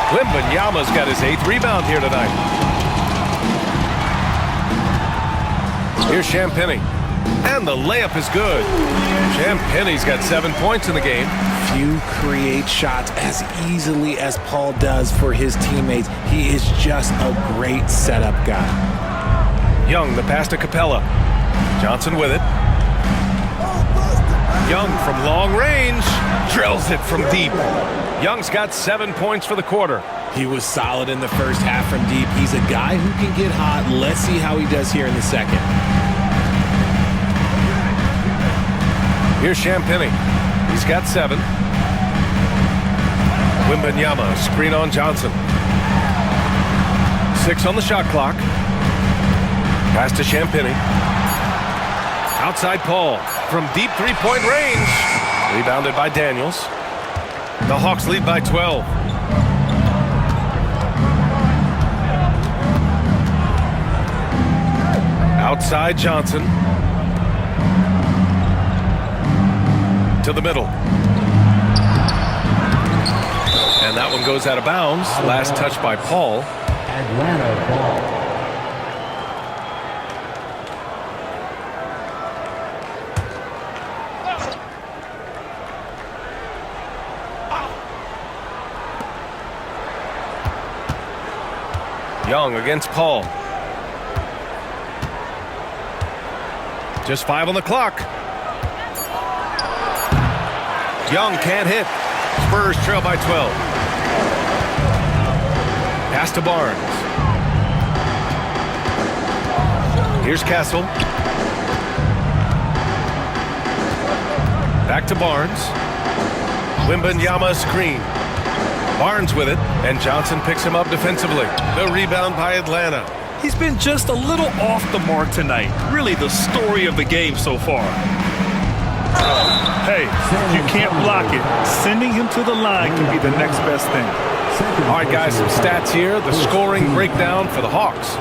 Wembanyama's got his 8th rebound here tonight. Here's Champagny. And the layup is good. Champagny's got 7 points in the game. Few create shots as easily as Paul does for his teammates. He is just a great setup guy. Young, the pass to Capella. Johnson with it. Young from long range drills it from deep. Young's got 7 points for the quarter. He was solid in the first half from deep. He's a guy who can get hot. Let's see how he does here in the second. Here's Champagnie. He's got 7. Wembanyama, screen on Johnson. 6 on the shot clock. Pass to Champagnie. Outside Paul from deep three-point range. Rebounded by Daniels. The Hawks lead by 12. Outside Johnson. To the middle. And that one goes out of bounds. Last touch by Paul. Atlanta ball. Young against Paul. Just 5 on the clock. Young can't hit. Spurs trail by 12. Pass to Barnes. Here's Castle. Back to Barnes. Wembanyama screen. Barnes with it, and Johnson picks him up defensively. The rebound by Atlanta. He's been just a little off the mark tonight. Really the story of the game so far. Hey, you can't block it. Sending him to the line can be the next best thing. All right, guys, some stats here. The scoring breakdown for the Hawks.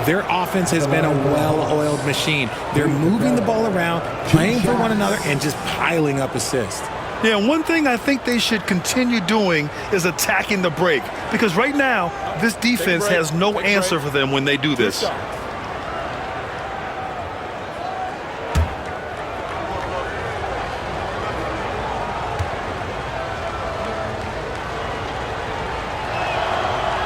Their offense has been a well-oiled machine. They're moving the ball around, playing for one another, and just piling up assists. Yeah, one thing I think they should continue doing is attacking the break. Because right now, this defense has no answer for them when they do this.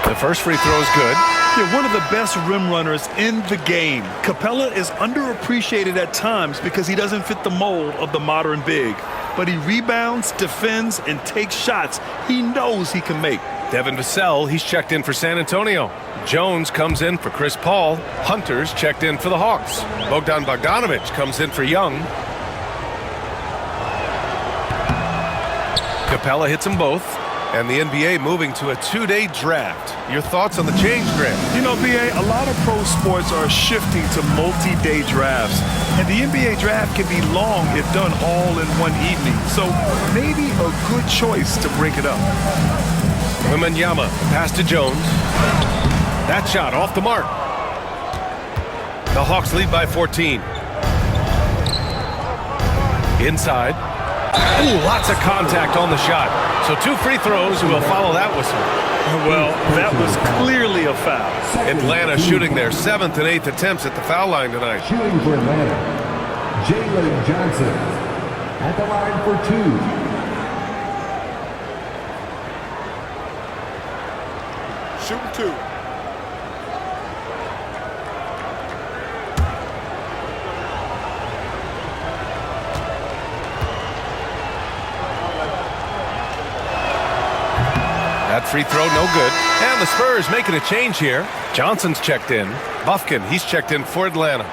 The first free throw is good. Yeah, one of the best rim runners in the game. Capella is underappreciated at times because he doesn't fit the mold of the modern big. But he rebounds, defends, and takes shots he knows he can make. Devin Vassell, he's checked in for San Antonio. Jones comes in for Chris Paul. Hunter's checked in for the Hawks. Bogdan Bogdanović comes in for Young. Capella hits them both. And the NBA moving to a 2-day draft. Your thoughts on the change, Grant? You know, BA, a lot of pro sports are shifting to multi-day drafts. And the NBA draft can be long if done all in one evening. So maybe a good choice to break it up. Wembanyama, pass to Jones. That shot off the mark. The Hawks lead by 14. Inside. Ooh, lots of contact on the shot. So 2 free throws will follow that whistle. Well, that was clearly a foul. Atlanta shooting their 7th and 8th attempts at the foul line tonight. Shooting for Atlanta, Jalen Johnson at the line for 2. Shooting 2. That free throw, no good. And the Spurs making a change here. Johnson's checked in. Bufkin, he's checked in for Atlanta.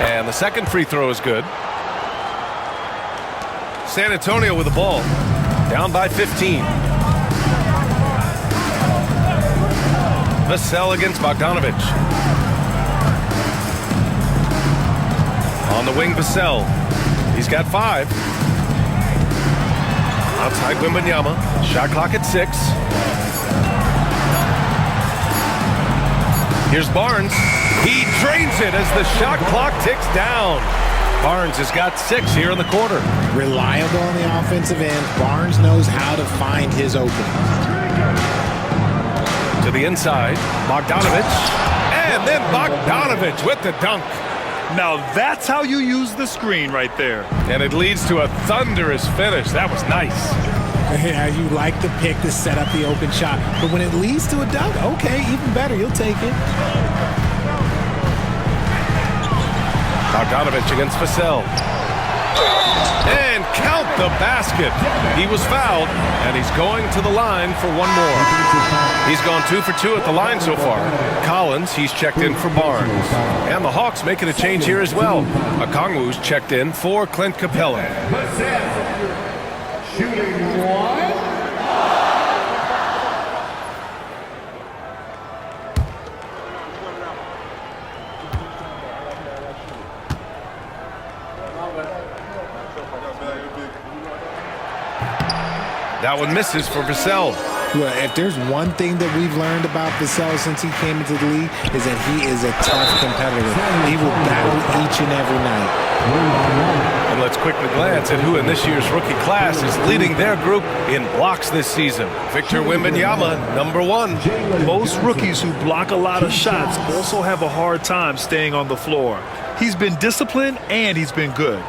And the second free throw is good. San Antonio with the ball. Down by 15. Vassell against Bogdanović. On the wing, Vassell. He's got 5. Outside Wembanyama. Shot clock at 6. Here's Barnes. He drains it as the shot clock ticks down. Barnes has got 6 here in the quarter. Reliable on the offensive end. Barnes knows how to find his opening. To the inside, Bogdanović. And then Bogdanović with the dunk. Now that's how you use the screen right there. And it leads to a thunderous finish. That was nice. Yeah, you like the pick to set up the open shot, but when it leads to a dunk, okay, even better, you'll take it. Bogdanovich against Vassell. And count the basket. He was fouled, and he's going to the line for one more. He's gone 2 for 2 at the line so far. Collins, he's checked in for Barnes. And the Hawks making a change here as well. Okongwu's checked in for Clint Capella. Shooting one. That one misses for Vassell. Well, if there's one thing that we've learned about Vassell since he came into the league is that he is a tough competitor. He will battle each and every night. And let's quickly glance at who in this year's rookie class is leading their group in blocks this season. Victor Wembanyama, number 1. Most rookies who block a lot of shots also have a hard time staying on the floor. He's been disciplined and he's been good.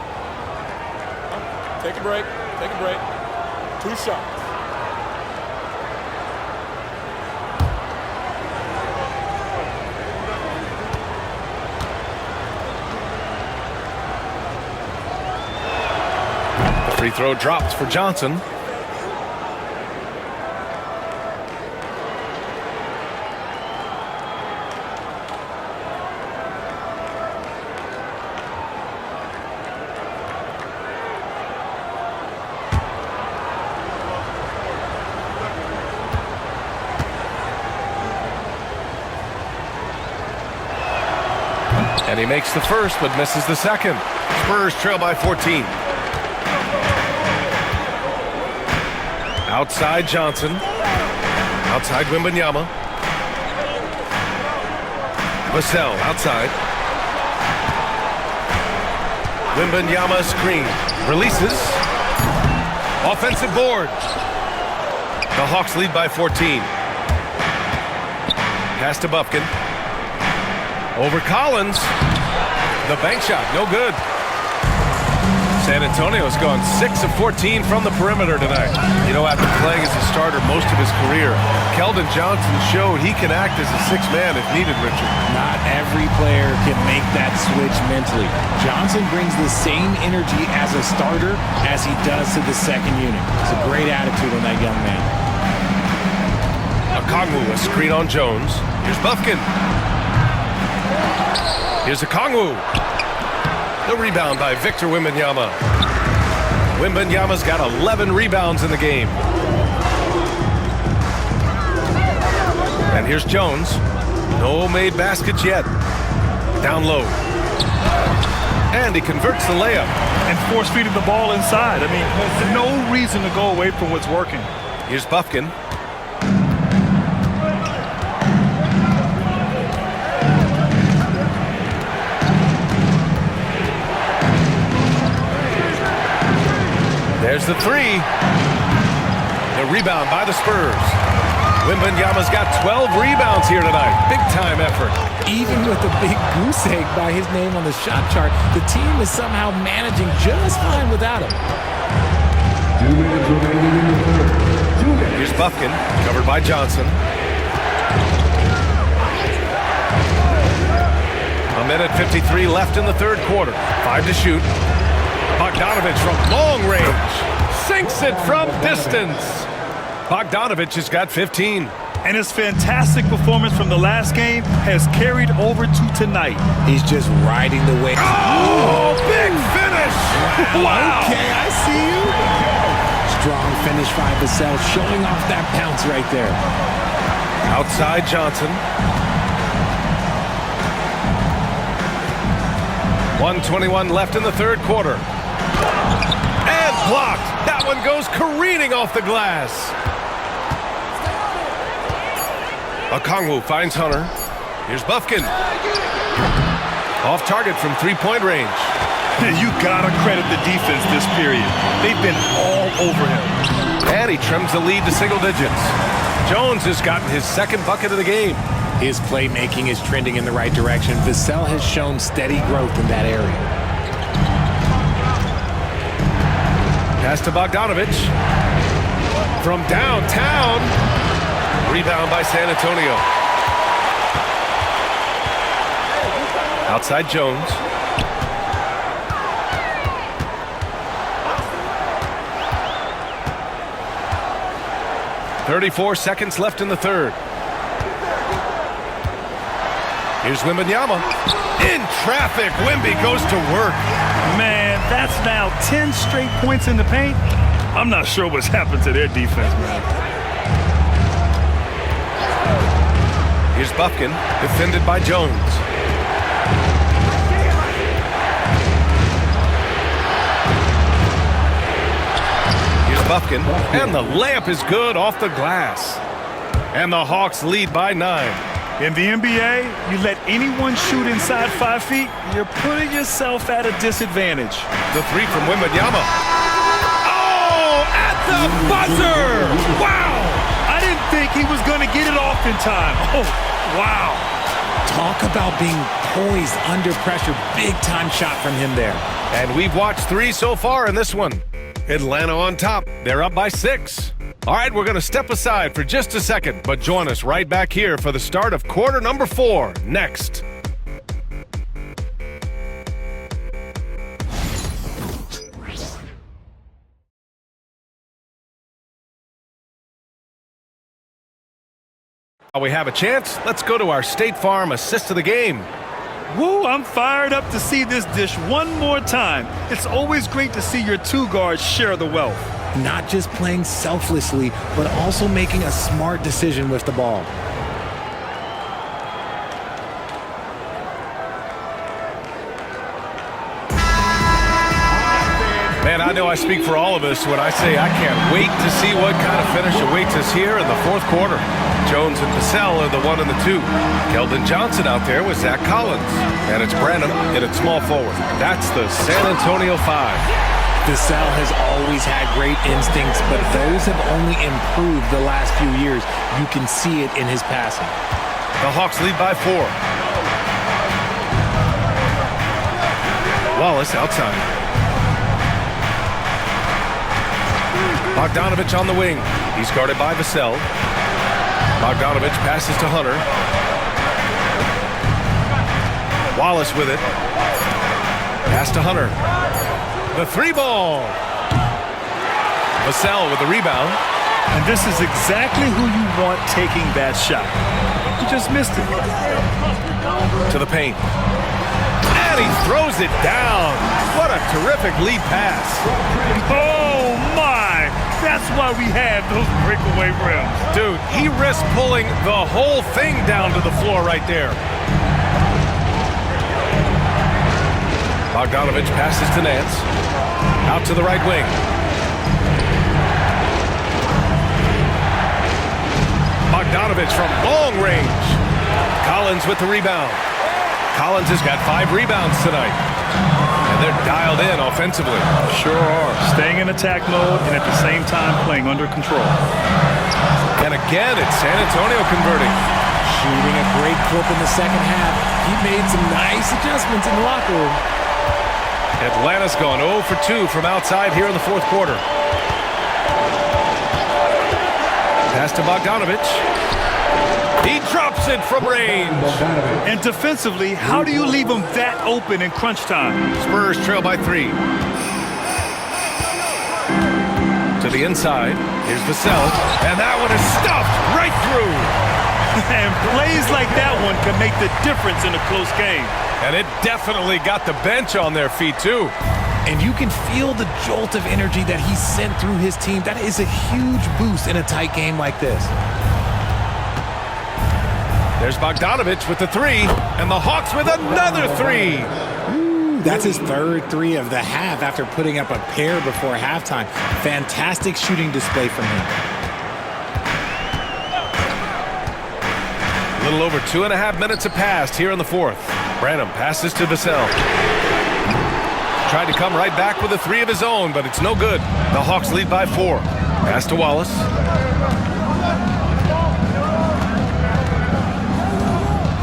Take a break. Take a break. 2 shots. The free throw drops for Johnson. And he makes the first, but misses the second. Spurs trail by 14. Outside Johnson. Outside Wembanyama. Vassell outside. Wembanyama screen. Releases. Offensive board. The Hawks lead by 14. Pass to Bufkin. Over Collins. The bank shot, no good. San Antonio's gone 6 of 14 from the perimeter tonight. You know, after playing as a starter most of his career, Keldon Johnson showed he can act as a 6th man if needed, Richard. Not every player can make that switch mentally. Johnson brings the same energy as a starter as he does to the second unit. It's a great attitude on that young man. Okongwu, a screen on Jones. Here's Bufkin. Here's Okongwu. The rebound by Victor Wembanyama. Wembanyama's got 11 rebounds in the game. And here's Jones. No made baskets yet. Down low. And he converts the layup. And force feeding the ball inside. I mean, no reason to go away from what's working. Here's Bufkin. There's the 3. The rebound by the Spurs. Wembanyama's got 12 rebounds here tonight. Big time effort. Even with a big goose egg by his name on the shot chart, the team is somehow managing just fine without him. 2 minutes remaining in the third. 2 minutes. Here's Bufkin, covered by Johnson. A minute 53 left in the third quarter. 5 to shoot. Bogdanovich from long range. Sinks it from distance. Bogdanovich has got 15. And his fantastic performance from the last game has carried over to tonight. He's just riding the wave. Oh, big finish! Wow! Okay, I see you. Strong finish by Vassell, showing off that bounce right there. Outside Johnson. 1:21 left in the third quarter. And blocked. That one goes careening off the glass. Okongwu finds Hunter. Here's Bufkin. Off target from three-point range. You gotta credit the defense this period. They've been all over him. And he trims the lead to single digits. Jones has gotten his second bucket of the game. His playmaking is trending in the right direction. Vassell has shown steady growth in that area. Pass to Bogdanovich. From downtown. Rebound by San Antonio. Outside Jones. "34 seconds left in the third. Here's Wembanyama. In traffic, Wemby goes to work. Man, that's now 10 straight points in the paint. I'm not sure what's happened to their defense, man. Here's Buffkin, defended by Jones. Here's Buffkin, and the layup is good off the glass. And the Hawks lead by 9. In the NBA, you let anyone shoot inside 5 feet, you're putting yourself at a disadvantage. The three from Wembanyama. Oh, at the buzzer! Wow! I didn't think he was going to get it off in time. Oh, wow. Talk about being poised under pressure. Big time shot from him there. And we've watched 3 so far in this one. Atlanta on top. They're up by 6. All right, we're going to step aside for just a second, but join us right back here for the start of quarter number 4 next. While we have a chance, let's go to our State Farm assist of the game. Woo, I'm fired up to see this dish one more time. It's always great to see your 2 guards share the wealth. Not just playing selflessly, but also making a smart decision with the ball. Man, I know I speak for all of us when I say I can't wait to see what kind of finish awaits us here in the 4th quarter. Jones and Vassell are the 1 and the 2. Keldon Johnson out there with Zach Collins. And it's Branham in at small forward. That's the San Antonio 5. Vassell has always had great instincts, but those have only improved the last few years. You can see it in his passing. The Hawks lead by 4. Wallace outside. Bogdanovich on the wing. He's guarded by Vassell. Bogdanovich passes to Hunter. Wallace with it. Pass to Hunter. The 3-ball. Vassell with the rebound. And this is exactly who you want taking that shot. You just missed it. To the paint. And he throws it down. What a terrific lead pass. Oh, my. That's why we have those breakaway rims. Dude, he risked pulling the whole thing down to the floor right there. Bogdanovich passes to Nance. Out to the right wing. Bogdanovich from long range. Collins with the rebound. Collins has got 5 rebounds tonight. And they're dialed in offensively. Sure are. Staying in attack mode and at the same time playing under control. And again, it's San Antonio converting. Shooting a great clip in the second half. He made some nice adjustments in the locker room. Atlanta's gone 0 for 2 from outside here in the 4th quarter. Pass to Bogdanovich. He drops it from range. And defensively, how do you leave them that open in crunch time? Spurs trail by 3. To the inside. Here's Vassell. And that one is stuffed right through. And plays like that one can make the difference in a close game. And it definitely got the bench on their feet, too. And you can feel the jolt of energy that he sent through his team. That is a huge boost in a tight game like this. There's Bogdanovich with the 3, and the Hawks with another 3. Ooh, that's his 3rd 3 of the half after putting up a pair before halftime. Fantastic shooting display from him. A little over 2.5 minutes have passed here in the 4th. Branham passes to Vassell. Tried to come right back with a 3 of his own, but it's no good. The Hawks lead by 4. Pass to Wallace.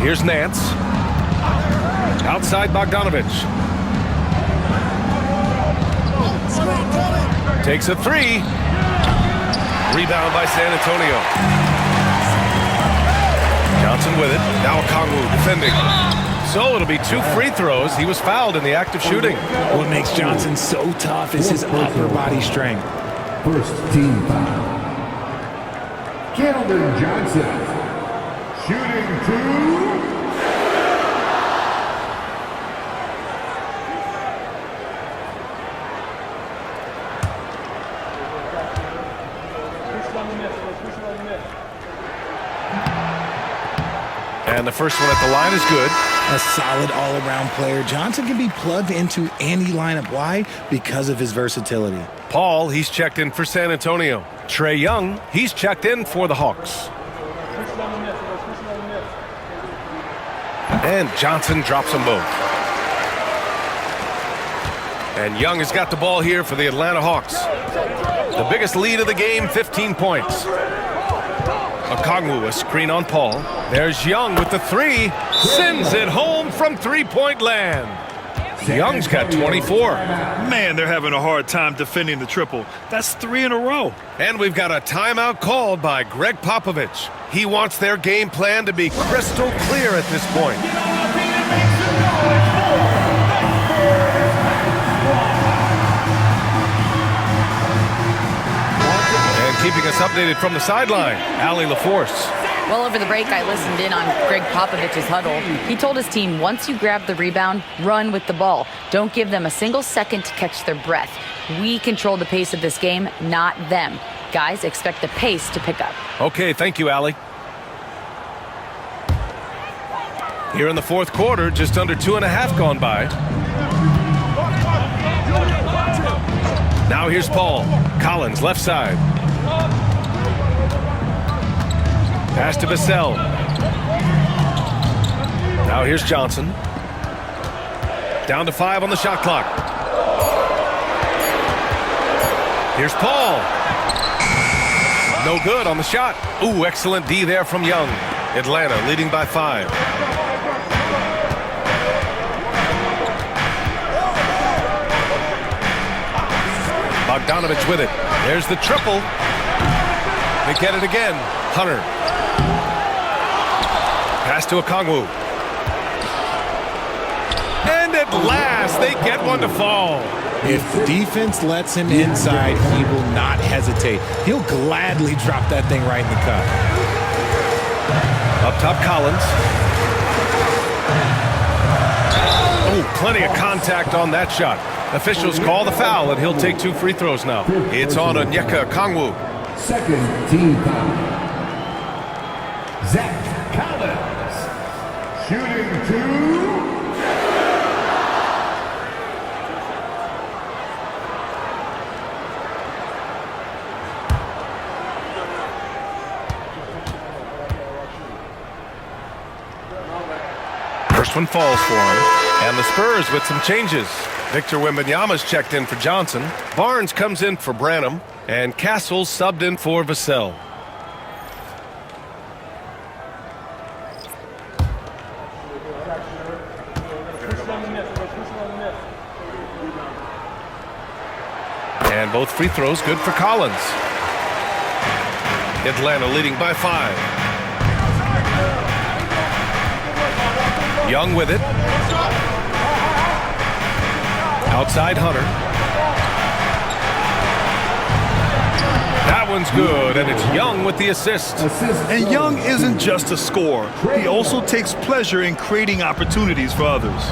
Here's Nance. Outside Bogdanovich. Takes a three. Rebound by San Antonio. Johnson with it. Now Okongwu defending. So it'll be 2 free throws. He was fouled in the act of shooting. What makes Johnson so tough is his upper body strength. First team foul. Keldon Johnson. Shooting 2. And the first one at the line is good. A solid all-around player. Johnson can be plugged into any lineup. Why? Because of his versatility. Paul, he's checked in for San Antonio. Trae Young, he's checked in for the Hawks. And Johnson drops them both. And Young has got the ball here for the Atlanta Hawks. The biggest lead of the game, 15 points. Okongwu, a screen on Paul. There's Young with the three. Sends it home from three-point land. Young's got 24. Man, they're having a hard time defending the triple. That's 3 in a row. And we've got a timeout called by Greg Popovich. He wants their game plan to be crystal clear at this point. And keeping us updated from the sideline, Allie LaForce. Well, over the break, I listened in on Greg Popovich's huddle. He told his team, once you grab the rebound, run with the ball. Don't give them a single second to catch their breath. We control the pace of this game, not them. Guys, expect the pace to pick up. Okay, thank you, Allie. Here in the fourth quarter, just under 2.5 gone by. Now here's Paul. Collins, left side. Pass to Vassell. Now here's Johnson. Down to 5 on the shot clock. Here's Paul. No good on the shot. Ooh, excellent D there from Young. Atlanta leading by 5. Bogdanovich with it. There's the triple. They get it again. Hunter. Pass to Okongwu. And at last, they get one to fall. If defense lets him inside, he will not hesitate. He'll gladly drop that thing right in the cup. Up top, Collins. Oh, plenty of contact on that shot. Officials call the foul, and he'll take 2 free throws now. It's on Onyeka Okongwu. Second team foul. Zach Collins. Shooting 2. First one falls for him. And the Spurs with some changes. Victor Wembanyama's checked in for Johnson. Barnes comes in for Branham. And Castle subbed in for Vassell. And both free throws good for Collins. Atlanta leading by 5. Young with it. Outside Hunter. That one's good, and it's Young with the assist. And Young isn't just a scorer. He also takes pleasure in creating opportunities for others.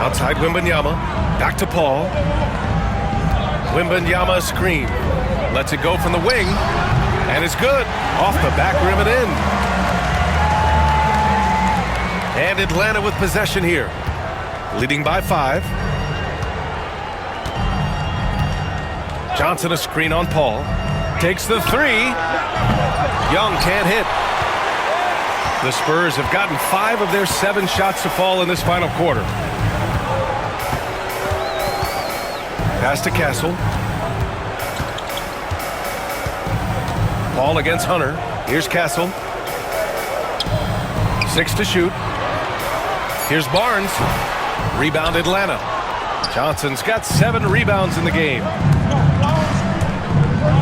Outside Wembanyama. Back to Paul. Wembanyama screen. Lets it go from the wing. And it's good. Off the back rim and in. And Atlanta with possession here. Leading by 5. Johnson a screen on Paul. Takes the 3. Young can't hit. The Spurs have gotten 5 of their 7 shots to fall in this final quarter. Pass to Castle. Paul against Hunter. Here's Castle. 6 to shoot. Here's Barnes. Rebound Atlanta. Johnson's got 7 rebounds in the game.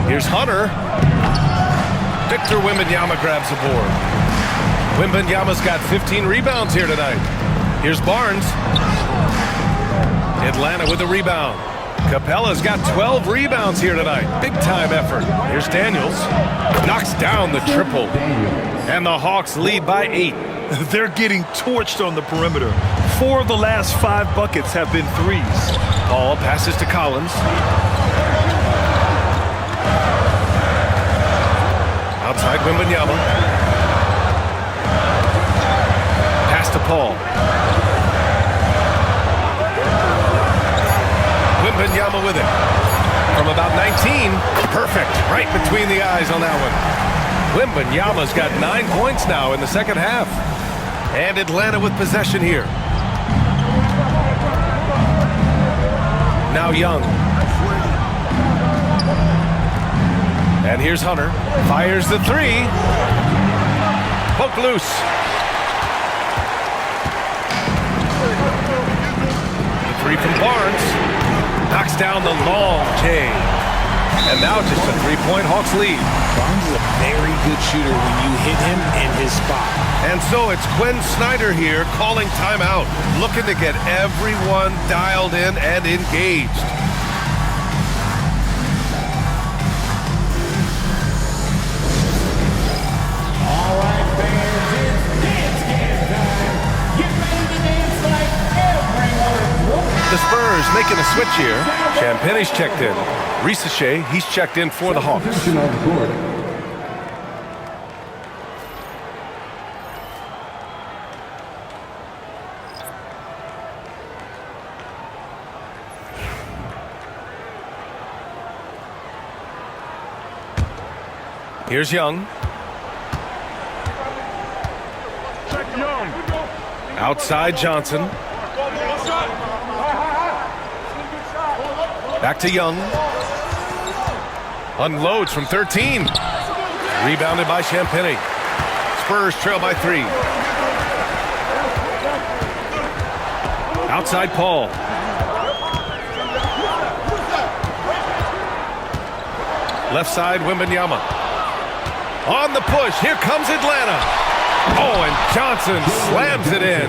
Here's Hunter. Victor Wembanyama grabs the board. Wembanyama's got 15 rebounds here tonight. Here's Barnes. Atlanta with a rebound. Capella's got 12 rebounds here tonight. Big time effort. Here's Daniels. Knocks down the triple. And the Hawks lead by 8. They're getting torched on the perimeter. 4 of the last 5 buckets have been threes. Paul passes to Collins. Outside Wembanyama. Pass to Paul. Wembanyama with it. From about 19. Perfect. Right between the eyes on that one. Wembanyama's got 9 points now in the second half. And Atlanta with possession here. Now Young. And here's Hunter. Fires the 3. Poke loose. The 3 from Barnes. Knocks down the long J. And now just a 3-point Hawks lead. Barnes is a very good shooter when you hit him in his spot. And so it's Quinn Snyder here calling timeout, looking to get everyone dialed in and engaged. All right, fans, it's dance time. Get ready to dance like everyone. The Spurs making a switch here. Champagne's checked in. Risache, he's checked in for the Hawks. Position on the court. Here's Young. Outside Johnson. Back to Young. Unloads from 13. Rebounded by Champagny. Spurs trail by 3. Outside Paul. Left side Wembanyama. On the push, here comes Atlanta. Oh, and Johnson slams it in.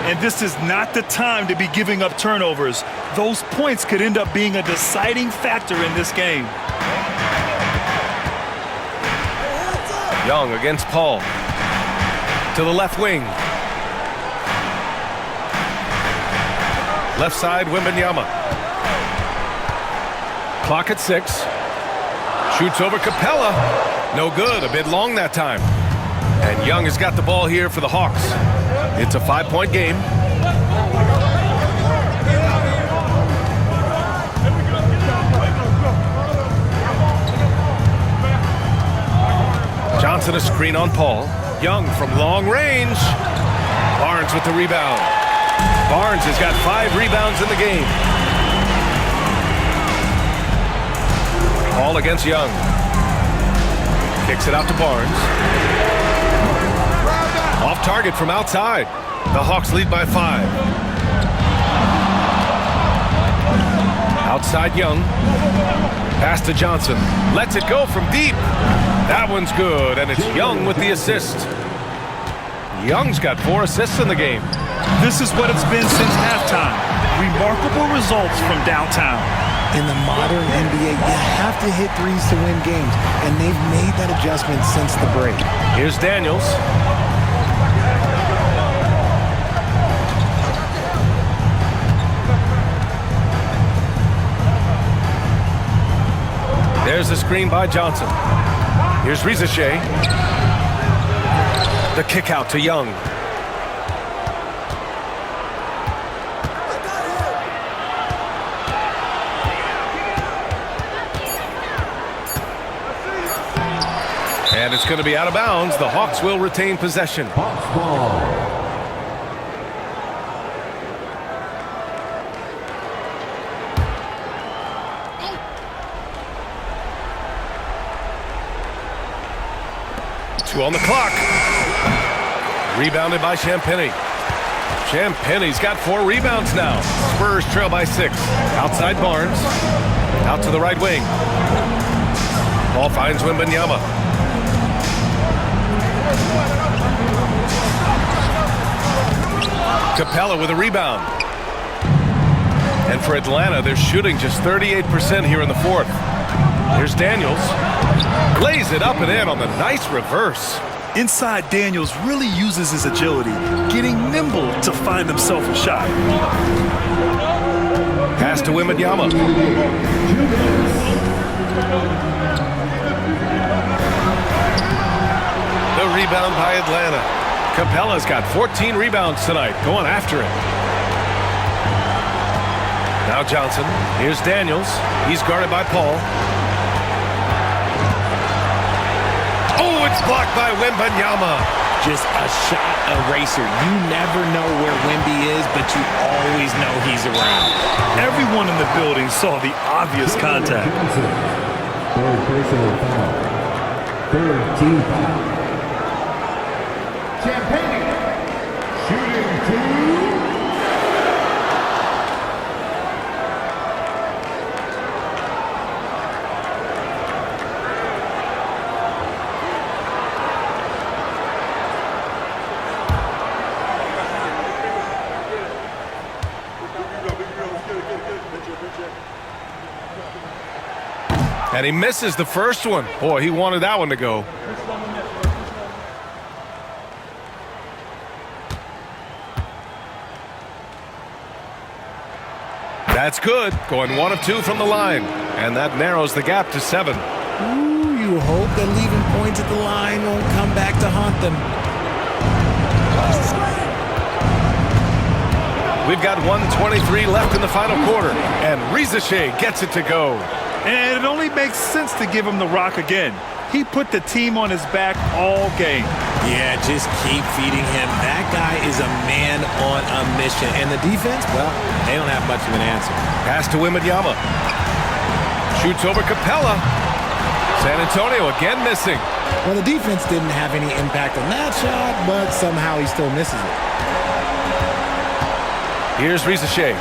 And this is not the time to be giving up turnovers. Those points could end up being a deciding factor in this game. Young against Paul. To the left wing. Left side Wembanyama. Clock at 6. Shoots over Capella. No good, a bit long that time. And Young has got the ball here for the Hawks. It's a 5-point game. Johnson a screen on Paul. Young from long range. Barnes with the rebound. Barnes has got 5 rebounds in the game. Paul against Young. Kicks it out to Barnes. Off target from outside. The Hawks lead by 5. Outside Young. Pass to Johnson. Lets it go from deep. That one's good, and it's Young with the assist. Young's got 4 assists in the game. This is what it's been since halftime. Remarkable results from downtown. In the modern NBA, you have to hit threes to win games, and they've made that adjustment since the break. Here's Daniels. There's the screen by Johnson. Here's Risache. The kick out to Young. And it's going to be out of bounds. The Hawks will retain possession. Hawks ball. On the clock. Rebounded by Champagny. Champagny's got 4 rebounds now. Spurs trail by 6. Outside Barnes. Out to the right wing. Ball finds Wembanyama. Capella with a rebound. And for Atlanta, they're shooting just 38% here in the 4th. Here's Daniels. Lays it up and in on the nice reverse. Inside Daniels really uses his agility, getting nimble to find himself a shot. Pass to Wembanyama. The rebound by Atlanta. Capella's got 14 rebounds tonight, going after it. Now Johnson. Here's Daniels. He's guarded by Paul. Oh, it's blocked by Wembanyama. Just a shot eraser. You never know where Wemby is, but you always know he's around. Everyone in the building saw the obvious contact. Third personal foul. Third team foul. Champagny shooting 2. And he misses the first one. Boy, he wanted that one to go. That's good. Going 1 of 2 from the line. And that narrows the gap to 7. Ooh, you hope that leaving points at the line won't come back to haunt them. We've got 1:23 left in the final quarter. And Rizachet gets it to go. And it only makes sense to give him the rock again. He put the team on his back all game. Yeah, just keep feeding him. That guy is a man on a mission. And the defense, well, they don't have much of an answer. Pass to Wembanyama. Shoots over Capella. San Antonio again missing. Well, the defense didn't have any impact on that shot, but somehow he still misses it. Here's Rizachet.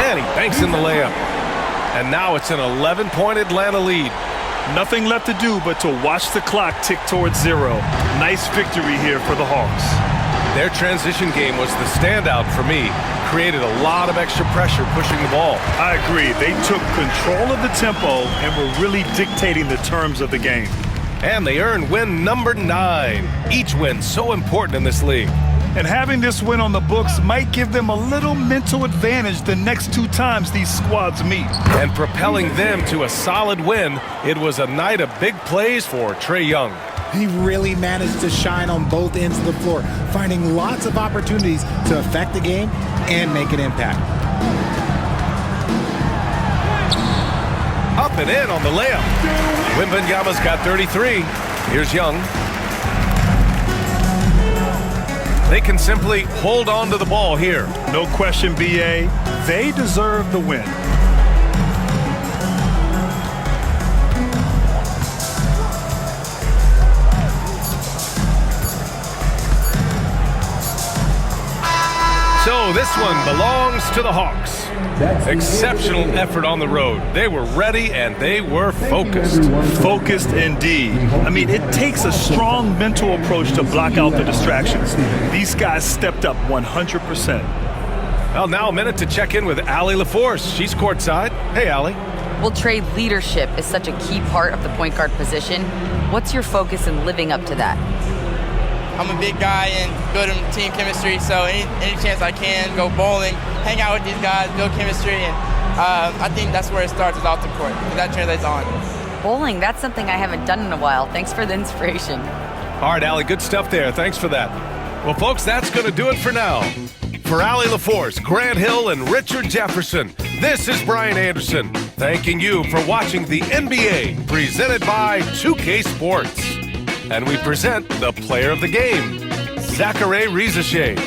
And he banks in the layup. And now it's an 11-point Atlanta lead. Nothing left to do but to watch the clock tick towards 0. Nice victory here for the Hawks. Their transition game was the standout for me. Created a lot of extra pressure pushing the ball. I agree. They took control of the tempo and were really dictating the terms of the game. And they earned win number 9. Each win so important in this league. And having this win on the books might give them a little mental advantage the next 2 times these squads meet. And propelling them to a solid win, it was a night of big plays for Trae Young. He really managed to shine on both ends of the floor, finding lots of opportunities to affect the game and make an impact. Up and in on the layup. Wembanyama's got 33. Here's Young. They can simply hold on to the ball here. No question, B.A. They deserve the win. So this one belongs to the Hawks. Exceptional effort on the road. They were ready and they were focused. Focused indeed. I mean, it takes a strong mental approach to block out the distractions. These guys stepped up 100%. Well, now a minute to check in with Allie LaForce. She's courtside. Hey, Allie. Well, Trae, leadership is such a key part of the point guard position. What's your focus in living up to that? I'm a big guy and good in team chemistry, so any chance I can, go bowling, hang out with these guys, build chemistry, and I think that's where it starts, is off the court. That translates on. Bowling, that's something I haven't done in a while. Thanks for the inspiration. All right, Allie, good stuff there. Thanks for that. Well, folks, that's going to do it for now. For Allie LaForce, Grant Hill, and Richard Jefferson, this is Brian Anderson, thanking you for watching the NBA, presented by 2K Sports. And we present the player of the game, Zachary Rizachet.